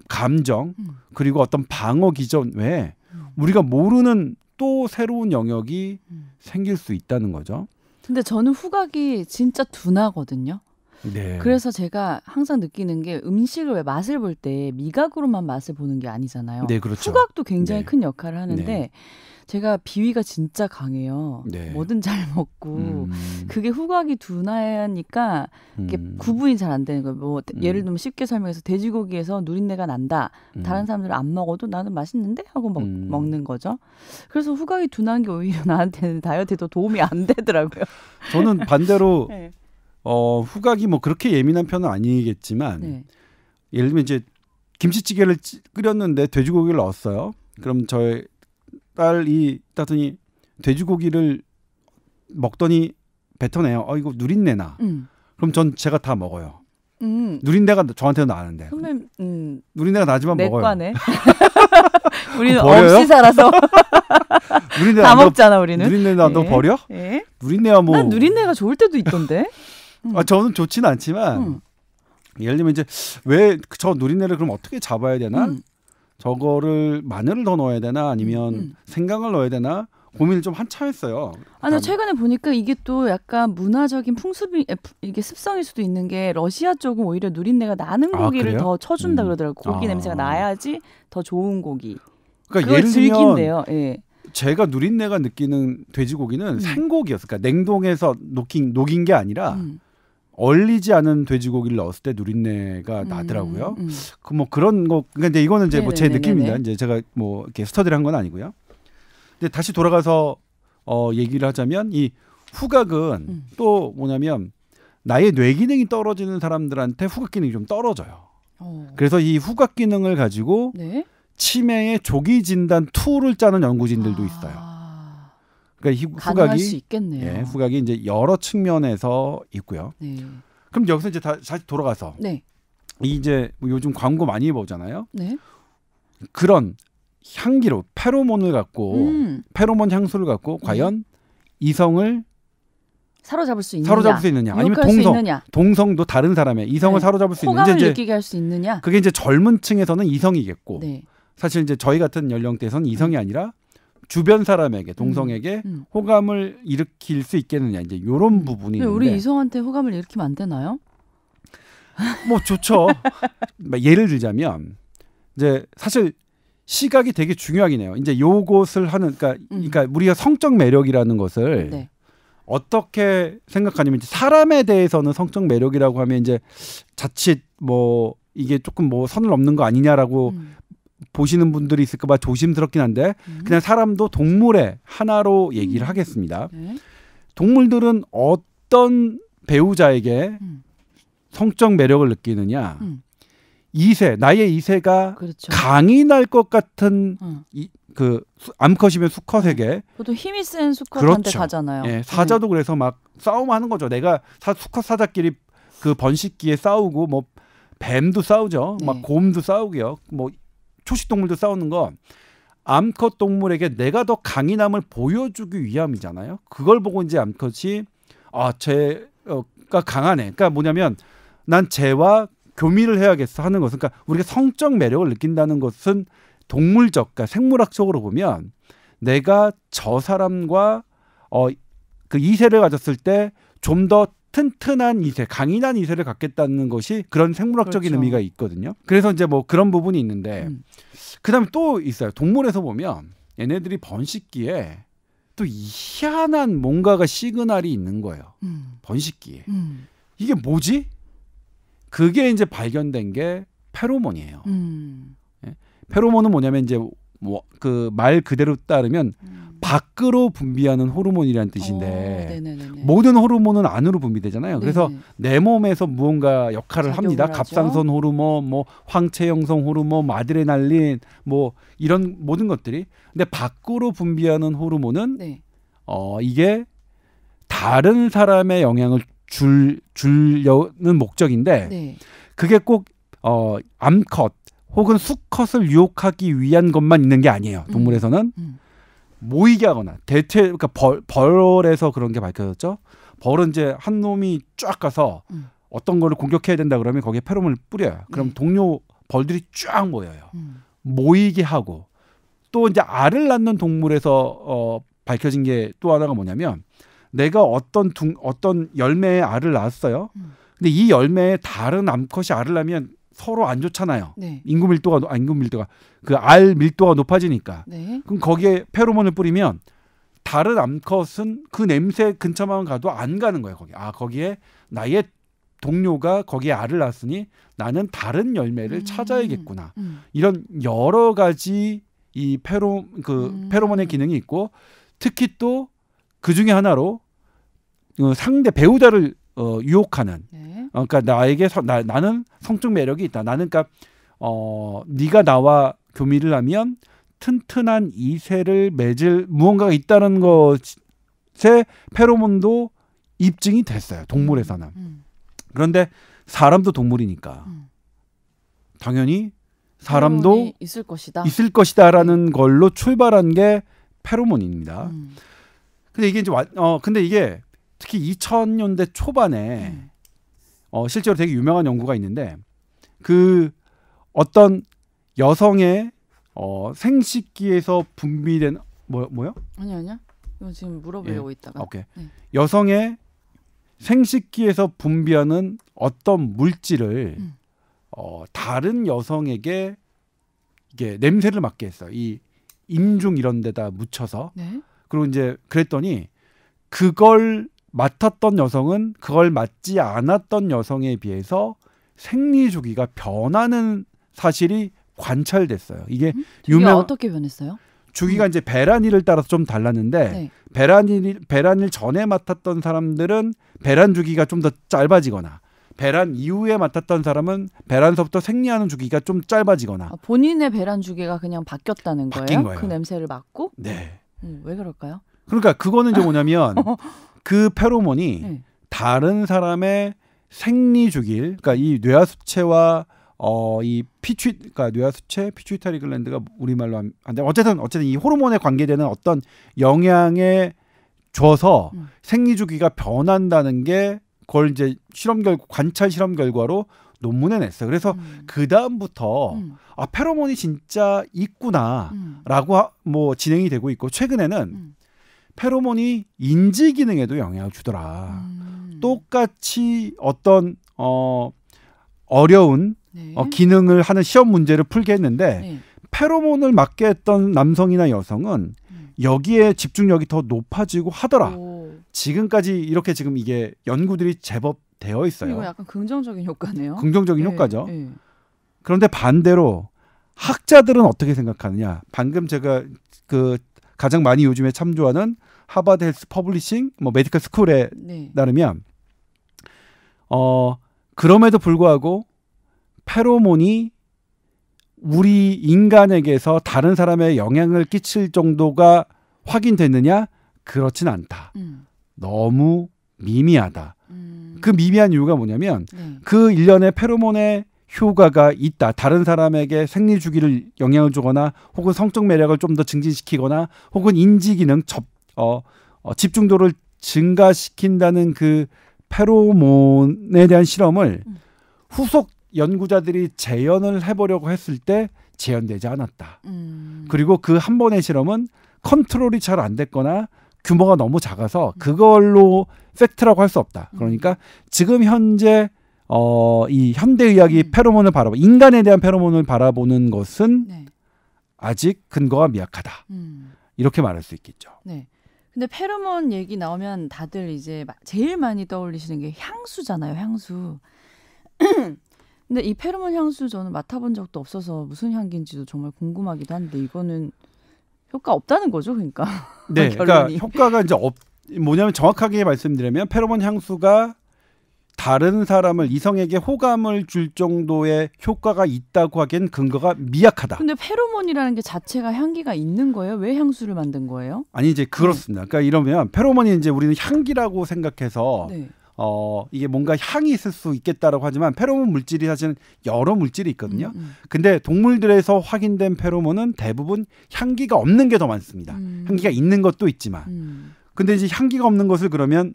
감정 그리고 어떤 방어 기전 외에 우리가 모르는 또 새로운 영역이 생길 수 있다는 거죠. 근데 저는 후각이 진짜 둔하거든요. 네. 그래서 제가 항상 느끼는 게 음식을 왜 맛을 볼 때 미각으로만 맛을 보는 게 아니잖아요. 네, 그렇죠. 후각도 굉장히 네. 큰 역할을 하는데 네. 제가 비위가 진짜 강해요. 네. 뭐든 잘 먹고 그게 후각이 둔하니까 이게 구분이 잘 안 되는 거예요. 뭐 예를 들면 쉽게 설명해서 돼지고기에서 누린내가 난다. 다른 사람들은 안 먹어도 나는 맛있는데 하고 먹는 거죠. 그래서 후각이 둔한 게 오히려 나한테는 다이어트에 더 도움이 안 되더라고요. 저는 반대로 네. 후각이 뭐 그렇게 예민한 편은 아니겠지만 네. 예를 들면 이제 김치찌개를 끓였는데 돼지고기를 넣었어요. 그럼 저의 딸이 따더니 돼지고기를 먹더니 뱉어내요. 이거 누린내나. 그럼 제가 다 먹어요. 누린내가 저한테는 나는데. 선배님, 누린내가 나지만 먹어요. 내과네. 우리는 버려요? 없이 살아서 누린내 다 먹잖아 우리는. 누린내 나도 버려? 예? 누린내야 뭐. 난 누린내가 좋을 때도 있던데. 저는 좋지는 않지만 예를 들면 이제 왜 저 누린내를 그럼 어떻게 잡아야 되나? 저거를 마늘을 더 넣어야 되나 아니면 생강을 넣어야 되나 고민을 좀 한참 했어요. 아니 최근에 보니까 이게 또 약간 문화적인 이게 습성일 수도 있는 게 러시아 쪽은 오히려 누린내가 나는 고기를 더 쳐준다 그러더라고요. 고기 냄새가 나야지 더 좋은 고기. 그러니까 그걸 예를 즐긴대요. 들면 예. 제가 누린내가 느끼는 돼지고기는 생고기였어요. 그러니까 냉동해서 녹인 게 아니라 얼리지 않은 돼지고기를 넣었을 때 누린내가 나더라고요. 그 뭐 그런 거. 그러니까 이거는 이제 뭐 제 느낌입니다. 이제 제가 뭐 이렇게 스터디를 한 건 아니고요. 근데 다시 돌아가서 얘기를 하자면 이 후각은 또 뭐냐면 나의 뇌 기능이 떨어지는 사람들한테 후각 기능이 좀 떨어져요. 그래서 이 후각 기능을 가지고 네? 치매의 조기 진단 툴을 짜는 연구진들도 있어요. 그러니까 가능할 수 있겠네요. 예, 후각이 이제 여러 측면에서 있고요. 네. 그럼 여기서 이제 다시 돌아가서 네. 이제 요즘 광고 많이 보잖아요. 네. 그런 향기로 페로몬을 갖고 페로몬 향수를 갖고 과연 이성을 사로잡을 수 있느냐 아니면 동성도 다른 사람의 이성을 사로잡을 수 있느냐 호감을 느끼게 할 수 있느냐 그게 이제 젊은 층에서는 이성이겠고 네. 사실 이제 저희 같은 연령대에서는 이성이 아니라 주변 사람에게 동성에게 호감을 일으킬 수 있겠느냐 이제 이런 부분이 있는데 우리 이성한테 호감을 일으키면 안 되나요? 뭐 좋죠. 예를 들자면 이제 사실 시각이 되게 중요하긴 해요. 이제 요것을 하는 그러니까 우리가 성적 매력이라는 것을 네. 어떻게 생각하냐면 이제 사람에 대해서는 성적 매력이라고 하면 이제 자칫 뭐 이게 조금 뭐 선을 넘는 거 아니냐라고 보시는 분들이 있을까 봐 조심스럽긴 한데 그냥 사람도 동물의 하나로 얘기를 하겠습니다. 동물들은 어떤 배우자에게 성적 매력을 느끼느냐 나의 2세가 그렇죠. 강인할 것 같은 그 암컷이면 수컷에게 보통 힘이 센 수컷한테 그렇죠. 가잖아요. 예, 사자도 그래서 막 싸움하는 거죠. 내가 수컷 사자끼리 그 번식기에 싸우고 뭐 뱀도 싸우죠. 네. 막 곰도 싸우고요. 뭐 초식 동물도 싸우는 건 암컷 동물에게 내가 더 강인함을 보여주기 위함이잖아요. 그걸 보고 이제 암컷이 쟤가 강하네. 그러니까 뭐냐면 난 쟤와 교미를 해야겠어 하는 것은, 그러니까 우리가 성적 매력을 느낀다는 것은 동물적, 그러니까 생물학적으로 보면 내가 저 사람과 그 2세를 가졌을 때 좀 더 튼튼한 2세, 강인한 2세를 갖겠다는 것이 그런 생물학적인 그렇죠. 의미가 있거든요. 그래서 이제 뭐 그런 부분이 있는데 그다음에 또 있어요. 동물에서 보면 얘네들이 번식기에 또 희한한 뭔가가 시그널이 있는 거예요. 번식기에. 이게 뭐지? 그게 이제 발견된 게 페로몬이에요. 예? 페로몬은 뭐냐면 이제 뭐 그 말 그대로 따르면 밖으로 분비하는 호르몬이라는 뜻인데 모든 호르몬은 안으로 분비되잖아요. 그래서 내 몸에서 무언가 역할을 합니다. 하죠. 갑상선 호르몬, 뭐 황체 형성 호르몬, 뭐 아드레날린, 뭐 이런 모든 것들이. 근데 밖으로 분비하는 호르몬은 이게 다른 사람의 영향을 주려는 목적인데 그게 꼭 암컷 혹은 수컷을 유혹하기 위한 것만 있는 게 아니에요. 동물에서는 모이게 하거나 그러니까 벌에서 그런 게 밝혀졌죠. 벌은 이제 한 놈이 쫙 가서 어떤 거를 공격해야 된다 그러면 거기에 페로몬을 뿌려요. 그럼 동료 벌들이 쫙 모여요. 모이게 하고 또 이제 알을 낳는 동물에서 밝혀진 게 또 하나가 뭐냐면 내가 어떤 열매의 알을 낳았어요. 근데 이 열매에 다른 암컷이 알을 낳으면 서로 안 좋잖아요. 인구 밀도가 그 알 밀도가 높아지니까. 그럼 거기에 페로몬을 뿌리면 다른 암컷은 그 냄새 근처만 가도 안 가는 거예요. 거기에 나의 동료가 거기에 알을 낳았으니 나는 다른 열매를 찾아야겠구나. 이런 여러 가지 이 페로몬의 기능이 있고 특히 또 그 중에 하나로 상대 배우자를 유혹하는. 그러니까 나에게 나는 성적 매력이 있다. 나는 그러니까 네가 나와 교미를 하면 튼튼한 2세를 맺을 무언가가 있다는 것에 페로몬도 입증이 됐어요. 동물에서는. 그런데 사람도 동물이니까 당연히 사람도 있을 것이다라는 걸로 출발한 게 페로몬입니다. 근데 이게 특히 2000년대 초반에 실제로 되게 유명한 연구가 있는데 그 어떤 여성의 생식기에서 분비된 뭐요? 아니야. 이거 지금 물어보려고 있다가. 오케이. 여성의 생식기에서 분비하는 어떤 물질을 다른 여성에게 이게 냄새를 맡게 했어요. 이 인중 이런 데다 묻혀서. 그리고 이제 그랬더니 그걸 맡았던 여성은 그걸 맡지 않았던 여성에 비해서 생리 주기가 변하는 사실이 관찰됐어요. 이게 어떻게 변했어요? 주기가 이제 배란일을 따라서 좀 달랐는데 배란일 전에 맡았던 사람들은 배란 주기가 좀 더 짧아지거나 배란 이후에 맡았던 사람은 배란서부터 생리하는 주기가 좀 짧아지거나 본인의 배란 주기가 그냥 바뀌었다는 거예요? 바뀐 거예요. 그 냄새를 맡고? 네. 왜 그럴까요? 그러니까 그거는 이제 뭐냐면 그 페로몬이 다른 사람의 생리 주기를, 그러니까 이 뇌하수체와 그러니까 뇌하수체, 피추이타리 글랜드가 우리말로 하는데 어쨌든 이 호르몬에 관계되는 어떤 영향에 줘서 생리 주기가 변한다는 게 그걸 이제 관찰 실험 결과로 논문에 냈어요. 그래서 그 다음부터 페로몬이 진짜 있구나라고 뭐 진행이 되고 있고 최근에는 페로몬이 인지 기능에도 영향을 주더라. 똑같이 어떤 어려운 기능을 하는 시험 문제를 풀게 했는데 페로몬을 맡게 했던 남성이나 여성은 여기에 집중력이 더 높아지고 하더라. 지금까지 이렇게 지금 이게 연구들이 제법 되어 있어요. 이거 약간 긍정적인 효과네요. 긍정적인 효과죠. 그런데 반대로 학자들은 어떻게 생각하느냐. 방금 제가 그 가장 많이 요즘에 참조하는 하버드 헬스 퍼블리싱 뭐 메디컬 스쿨에 따르면 그럼에도 불구하고 페로몬이 우리 인간에게서 다른 사람의 영향을 끼칠 정도가 확인됐느냐? 그렇진 않다. 너무 미미하다. 그 미미한 이유가 뭐냐면 그 일련의 페로몬의 효과가 있다. 다른 사람에게 생리 주기를 영향을 주거나 혹은 성적 매력을 좀 더 증진시키거나 혹은 인지 기능 집중도를 증가시킨다는 그 페로몬에 대한 실험을 후속 연구자들이 재현을 해보려고 했을 때 재현되지 않았다. 그리고 그 한 번의 실험은 컨트롤이 잘 안 됐거나 규모가 너무 작아서 그걸로 팩트라고 할 수 없다. 그러니까 지금 현재 이 현대의학이 페로몬을 인간에 대한 페로몬을 바라보는 것은 네. 아직 근거가 미약하다. 이렇게 말할 수 있겠죠. 네. 근데 페로몬 얘기 나오면 다들 이제 제일 많이 떠올리시는 게 향수잖아요. 향수. 근데 이 페로몬 향수 저는 맡아본 적도 없어서 무슨 향기인지도 정말 궁금하기도 한데 이거는 효과 없다는 거죠, 그러니까. 네, 그러니까 효과가 이제 뭐냐면 정확하게 말씀드리면 페로몬 향수가 다른 사람을 이성에게 호감을 줄 정도의 효과가 있다고 하기엔 근거가 미약하다. 근데 페로몬이라는 게 자체가 향기가 있는 거예요? 왜 향수를 만든 거예요? 아니 이제 그렇습니다. 그러니까 이러면 페로몬이 이제 우리는 향기라고 생각해서 네. 이게 뭔가 향이 있을 수 있겠다라고 하지만 페로몬 물질이 사실은 여러 물질이 있거든요. 근데 동물들에서 확인된 페로몬은 대부분 향기가 없는 게 더 많습니다. 향기가 있는 것도 있지만. 근데 이제 향기가 없는 것을 그러면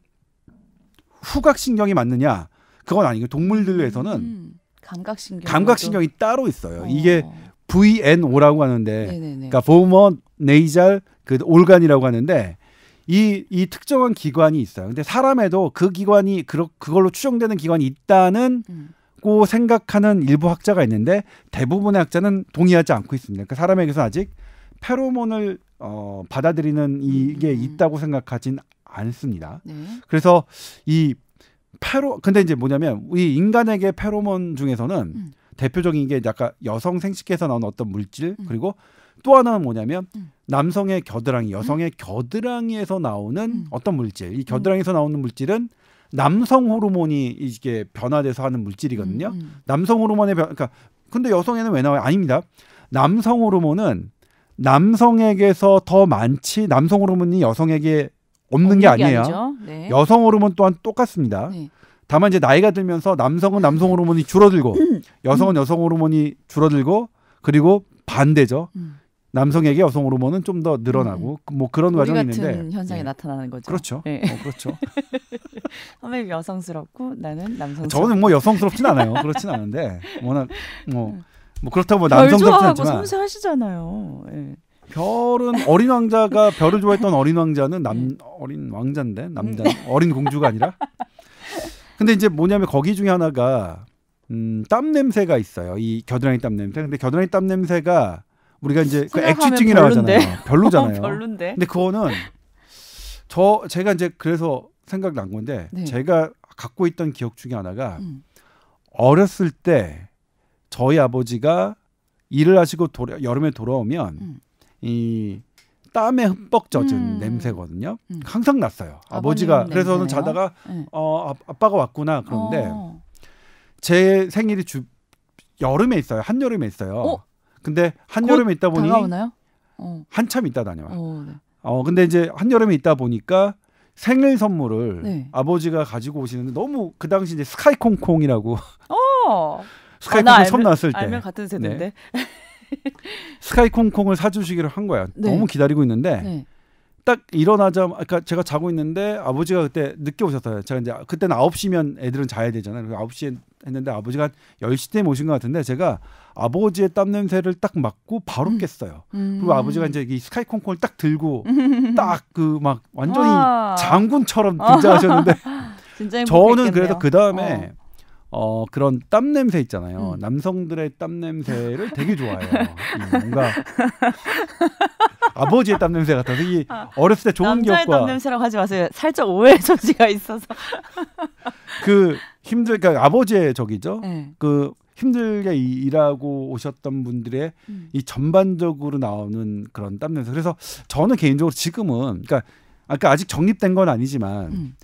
후각신경이 맞느냐? 그건 아니고 동물들에서는 감각신경이 따로 있어요. 이게 VNO라고 하는데 그러니까 보머 네이잘 그 올간이라고 하는데 이 특정한 기관이 있어요. 근데 사람에도 그 기관이 그걸로 추정되는 기관이 있다는 고 생각하는 일부 학자가 있는데 대부분의 학자는 동의하지 않고 있습니다. 그러니까 사람에게서 아직 페로몬을 받아들이는 이게 있다고 생각하진 않습니다. 네. 그래서 근데 이제 뭐냐면 우리 인간에게 페로몬 중에서는 대표적인 게 약간 여성 생식기에서 나오는 어떤 물질 그리고 또 하나는 뭐냐면 남성의 겨드랑이, 여성의 겨드랑이에서 나오는 어떤 물질. 이 겨드랑이에서 나오는 물질은 남성 호르몬이 이게 변화돼서 하는 물질이거든요. 남성 호르몬의 그러니까 근데 여성에는 왜 나와요? 아닙니다. 남성 호르몬은 남성에게서 더 많지 남성 호르몬이 여성에게 없는 게 아니에요. 네. 여성 호르몬 또한 똑같습니다. 네. 다만 이제 나이가 들면서 남성은 남성 호르몬이 줄어들고 여성은 여성 호르몬이 줄어들고 그리고 반대죠. 남성에게 여성 호르몬은 좀 더 늘어나고 뭐 그런 과정이 있는데 같은 현상이 나타나는 거죠. 그렇죠. 네. 그렇죠. 선배님 여성스럽고 나는 남성스럽고. 저는 뭐 여성스럽진 않아요. 그렇진 않은데 워낙 뭐 그렇다고 뭐 남성스럽진 않지만 섬세하시잖아요. 네. 별은 어린 왕자가 별을 좋아했던 어린 왕자는 어린 왕자인데 어린 공주가 아니라. 근데 이제 뭐냐면 거기 중에 하나가 땀 냄새가 있어요. 이 겨드랑이 땀 냄새. 근데 겨드랑이 땀 냄새가 우리가 이제 그 액취증이라고 하잖아요. 별로잖아요. 별론데. 근데 그거는 제가 이제 그래서 생각난 건데 제가 갖고 있던 기억 중에 하나가 어렸을 때 저희 아버지가 일을 하시고 여름에 돌아오면 이 땀에 흠뻑 젖은 냄새거든요. 항상 났어요. 아버지가 그래서 저는 자다가 아빠가 왔구나 그런데 제 생일이 여름에 있어요. 한여름에 있어요. 근데 한여름에 있다 보니 다가오나요? 한참 있다 다녀요. 네. 근데 이제 한여름에 있다 보니까 생일 선물을 아버지가 가지고 오시는데 너무 그 당시 이제 스카이콩콩이라고 스카이콩콩 처음 나왔을 때 알면 같은 세대인데 스카이콩콩을 사주시기로 한 거야. 너무 기다리고 있는데 딱 일어나자마자 제가 자고 있는데 아버지가 그때 늦게 오셨어요. 제가 이제 그때는 9시면 애들은 자야 되잖아요. 그래서 9시에 했는데 아버지가 10시쯤 오신 것 같은데 제가 아버지의 땀 냄새를 딱 맡고 바로 깼어요. 그리고 아버지가 이제 이 스카이콩콩을 딱 들고 딱 그 막 완전히 장군처럼 등장하셨는데 저는 그래서 그 다음에 그런 땀 냄새 있잖아요. 남성들의 땀 냄새를 되게 좋아해요. 뭔가 아버지의 땀 냄새 같아서 이 어렸을 때 좋은 기억과 남자의 땀 냄새라고 하지 마세요. 살짝 오해의 소지가 있어서 그러니까 아버지의 적이죠. 그 힘들게 일하고 오셨던 분들의 이 전반적으로 나오는 그런 땀 냄새. 그래서 저는 개인적으로 지금은 그러니까 아까 아직 정립된 건 아니지만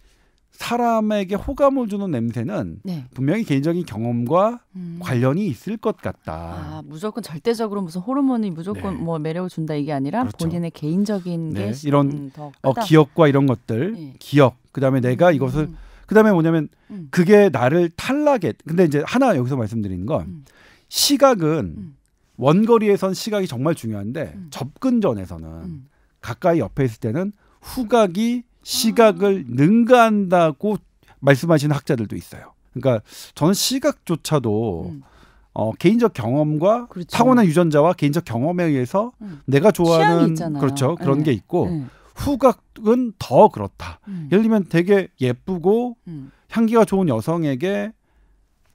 사람에게 호감을 주는 냄새는 네. 분명히 개인적인 경험과 관련이 있을 것 같다. 아, 무조건 절대적으로 무슨 호르몬이 무조건 네. 뭐 매력을 준다 이게 아니라 그렇죠. 본인의 개인적인 네. 게 이런 더 크다. 기억과 이런 것들, 네. 기억. 그다음에 내가 이것을 그다음에 뭐냐면 그게 나를 탈락해. 근데 이제 하나 여기서 말씀드리는 건 시각은 원거리에선 시각이 정말 중요한데 접근전에서는 가까이 옆에 있을 때는 후각이 시각을 능가한다고 말씀하시는 학자들도 있어요. 그러니까 저는 시각조차도 개인적 경험과 그렇죠. 타고난 유전자와 개인적 경험에 의해서 내가 좋아하는 그렇죠. 그런 네. 게 있고 네. 후각은 더 그렇다. 예를 들면 되게 예쁘고 향기가 좋은 여성에게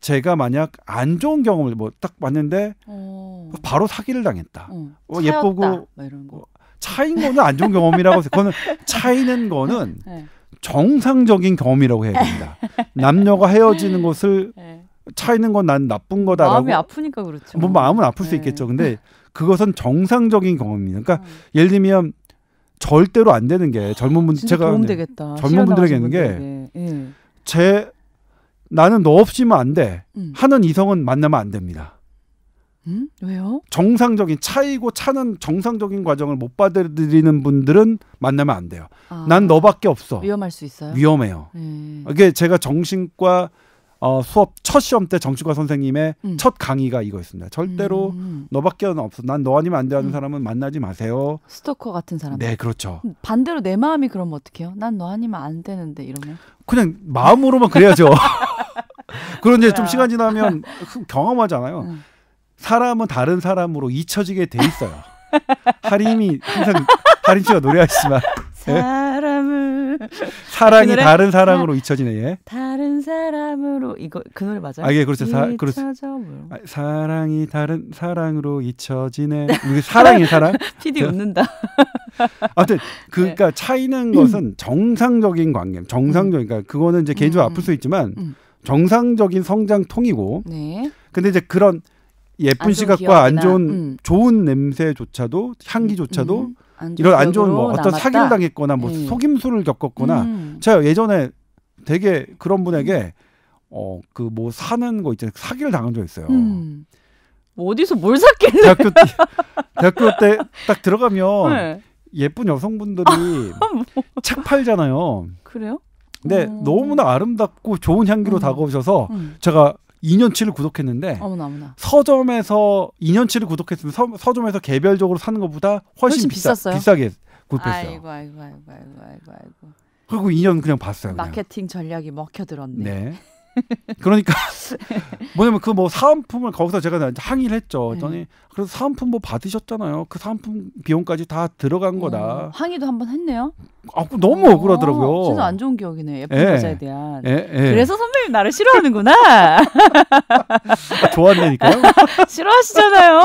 제가 만약 안 좋은 경험을 뭐 딱 봤는데 바로 사기를 당했다. 예쁘고 뭐 이런 거. 차인 거는 안 좋은 경험이라고 해서 그거는 차이는 거는 네. 정상적인 경험이라고 해야 됩니다. 남녀가 헤어지는 것을 네. 차이는 건 난 나쁜 거다라고. 마음이 아프니까 그렇죠. 뭐 마음은 아플 수 네. 있겠죠. 근데 그것은 정상적인 경험입니다. 그러니까 예를 들면 절대로 안 되는 게 젊은 분들 진짜 제가 도움되겠다. 젊은 분들에게 있는 게 예. 나는 너 없이면 안 돼 하는 이성은 만나면 안 됩니다. 왜요? 정상적인 차이고 차는 정상적인 과정을 못 받아들이는 분들은 만나면 안 돼요. 난 너밖에 없어. 위험할 수 있어요? 위험해요. 이게 제가 정신과 수업 첫 시험 때 정신과 선생님의 첫 강의가 이거였습니다. 절대로 너밖에 없어. 난 너 아니면 안 돼 하는 사람은 만나지 마세요. 스토커 같은 사람. 네, 그렇죠. 반대로 내 마음이 그러면 어떡해요? 난 너 아니면 안 되는데 이러면? 그냥 마음으로만 그래야죠. 그런 이제 좀 시간 지나면 경험하잖아요. 사람은 다른 사람으로 잊혀지게 돼 있어요. 하림이 항상 하림 씨가 노래하시지만 사랑이 그 다른 사랑으로 잊혀지네. 예. 다른 사람으로 이거 그 노래 맞아요? 아, 예, 그렇죠. 그렇죠. 사랑이 다른 사랑으로 잊혀지네. 이게 사랑이 사랑? PD 웃는다. 아무튼 그러니까 차이는 것은 정상적인 관계, 그러니까 그거는 이제 개인적으로 아플 수 있지만 정상적인 성장통이고. 네. 근데 이제 그런 예쁜 시각과 안 좋은 좋은 냄새조차도 향기조차도 이런 안 좋은 뭐 어떤 사기를 당했거나 뭐 속임수를 겪었거나 제가 예전에 되게 그런 분에게 그 뭐 사는 거 있잖아요. 사기를 당한 적 있어요. 뭐 어디서 뭘 샀길래? 대학교 때 딱 들어가면 네. 예쁜 여성분들이 책 팔잖아요. 그래요? 근데 너무나 아름답고 좋은 향기로 다가오셔서 제가 2년치를 구독했는데 어머나. 서점에서 2년치를 구독했으면 서점에서 개별적으로 사는 것보다 훨씬 비싸게 구입했어요. 아이고. 그리고 2년 그냥 봤어요. 그냥. 마케팅 전략이 먹혀들었네. 네. 그러니까 뭐냐면 그 뭐 사은품을 거기서 제가 항의를 했죠. 그랬더니 그래서 사은품 뭐 받으셨잖아요. 그 사은품 비용까지 다 들어간 거다. 항의도 한번 했네요. 너무 억울하더라고요. 진짜 안 좋은 기억이네. 예쁜 여자에 대한. 그래서 선배님 나를 싫어하는구나. 좋았다니까요. 싫어하시잖아요.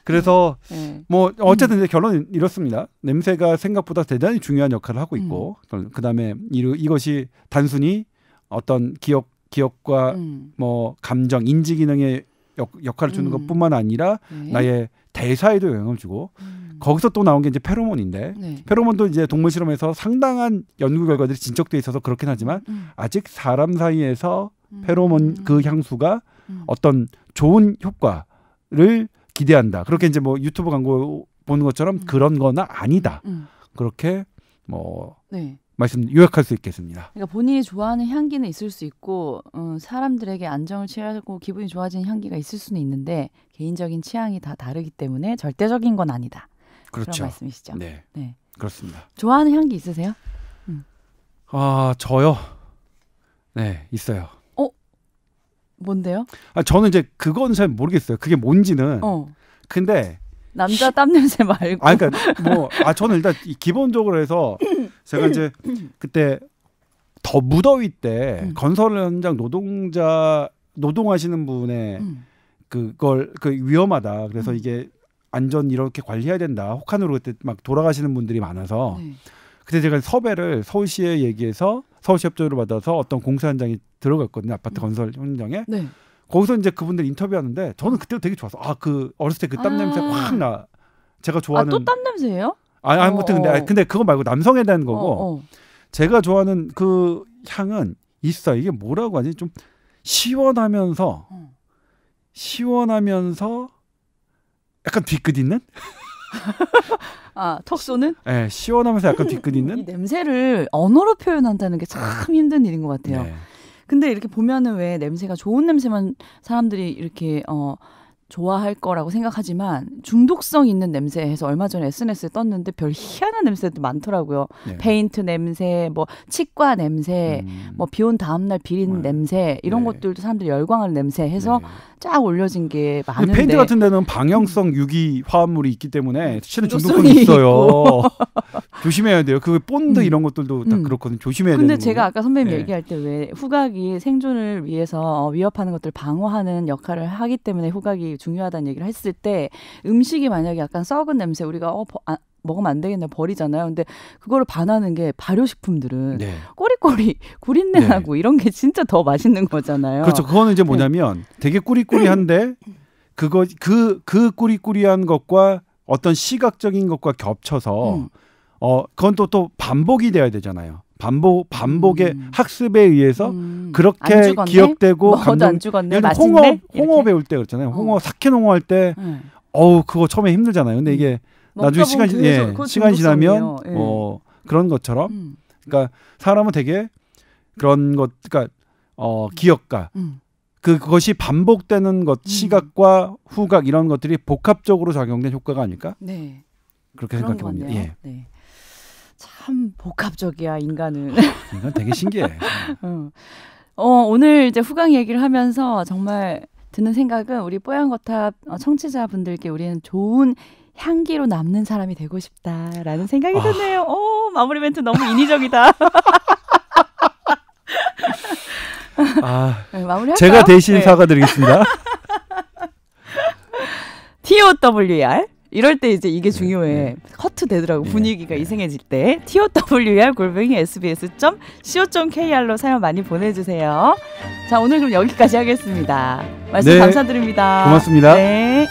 그래서 뭐 어쨌든 이제 결론은 이렇습니다. 냄새가 생각보다 대단히 중요한 역할을 하고 있고 그다음에 이것이 단순히 어떤 기억과 뭐 감정, 인지 기능의 역할을 주는 것뿐만 아니라 나의 대사에도 영향을 주고 거기서 또 나온 게 이제 페로몬인데 페로몬도 이제 동물 실험에서 상당한 연구 결과들이 진척돼 있어서 그렇긴 하지만 아직 사람 사이에서 페로몬 그 향수가 어떤 좋은 효과를 기대한다. 그렇게 이제 뭐 유튜브 광고 보는 것처럼 그런 거나 아니다. 그렇게 뭐 요약할 수 있겠습니다. 그러니까 본인이 좋아하는 향기는 있을 수 있고 사람들에게 안정을 취하고 기분이 좋아지는 향기가 있을 수는 있는데 개인적인 취향이 다 다르기 때문에 절대적인 건 아니다. 그렇죠. 그런 말씀이시죠. 네. 그렇습니다. 좋아하는 향기 있으세요? 저요? 네, 있어요. 뭔데요? 저는 이제 그건 잘 모르겠어요. 그게 뭔지는. 근데 남자 땀 냄새 말고. 그러니까 뭐 저는 일단 기본적으로 해서 제가 이제 그때 더 무더위 때 건설 현장 노동하시는 분의 그걸 위험하다. 그래서 이게 안전 이렇게 관리해야 된다. 혹한으로 그때 막 돌아가시는 분들이 많아서 그때 제가 섭외를 서울시에 얘기해서 서울시 협조를 받아서 어떤 공사 현장에 들어갔거든요. 아파트 건설 현장에. 거기서 이제 그분들 인터뷰하는데 저는 그때 되게 좋았어. 그 어렸을 때 그 땀 냄새 확 나. 제가 좋아하는. 또 땀 냄새예요? 아무튼 근데 그거 말고 남성에 대한 거고. 제가 좋아하는 그 향은 있어. 이게 뭐라고 하지? 좀 시원하면서 약간 뒤끝 있는? 아, 턱 쏘는? 네, 시원하면서 약간 뒤끝 있는? 이 냄새를 언어로 표현한다는 게 참 힘든 일인 것 같아요. 네. 근데 이렇게 보면은 왜 냄새가 좋은 냄새만 사람들이 이렇게 좋아할 거라고 생각하지만 중독성 있는 냄새 해서 얼마 전에 SNS에 떴는데 별 희한한 냄새도 많더라고요. 네. 페인트 냄새, 뭐 치과 냄새, 뭐 비 온 다음날 비린 냄새 이런 네. 것들도 사람들이 열광하는 냄새 해서 네. 쫙 올려진 게 많은데 페인트 같은 데는 방형성 유기 화합물이 있기 때문에 실은 중독성이 중독성이 있어요. 조심해야 돼요. 그 본드 이런 것들도 다 그렇거든요. 조심해야 돼요. 근데 제가 아까 선배님 네. 얘기할 때 왜 후각이 생존을 위해서 위협하는 것들을 방어하는 역할을 하기 때문에 후각이 중요하다는 얘기를 했을 때 음식이 만약에 약간 썩은 냄새 우리가 먹으면 안 되겠네 버리잖아요. 근데 그거를 반하는 게 발효식품들은 네. 꼬리꼬리 구린내 나고 이런 게 진짜 더 맛있는 거잖아요. 그렇죠. 그거는 이제 뭐냐면 되게 꾸리꾸리한데 그 꾸리꾸리한 것과 어떤 시각적인 것과 겹쳐서 그건 또 반복이 돼야 되잖아요. 반복의 학습에 의해서 그렇게 기억되고 감동. 안 죽었네. 홍어 배울 때 그렇잖아요. 홍어 사케농어 할 때 그거 처음에 힘들잖아요. 근데 이게 나중에 시간이 지나면 그런 것처럼 그러니까 사람은 되게 그런 것 그러니까 기억과 그것이 반복되는 것 시각과 후각 이런 것들이 복합적으로 작용된 효과가 아닐까? 네. 그렇게 생각해 봅니다. 예. 네. 참 복합적이야 인간은. 인간 되게 신기해. 오늘 이제 후각 얘기를 하면서 정말 드는 생각은 우리 뽀얀거탑 청취자분들께 우리는 좋은 향기로 남는 사람이 되고 싶다라는 생각이 드네요. 마무리 멘트 너무 인위적이다. 네, 마무리할까요? 제가 대신 사과드리겠습니다. TOWR 이럴 때 이제 이게 중요해. 커트 되더라고. 분위기가 이상해질 때. TOWR@sbs.co.kr로 사연 많이 보내주세요. 자, 오늘 그럼 여기까지 하겠습니다. 말씀 감사드립니다. 고맙습니다. 네.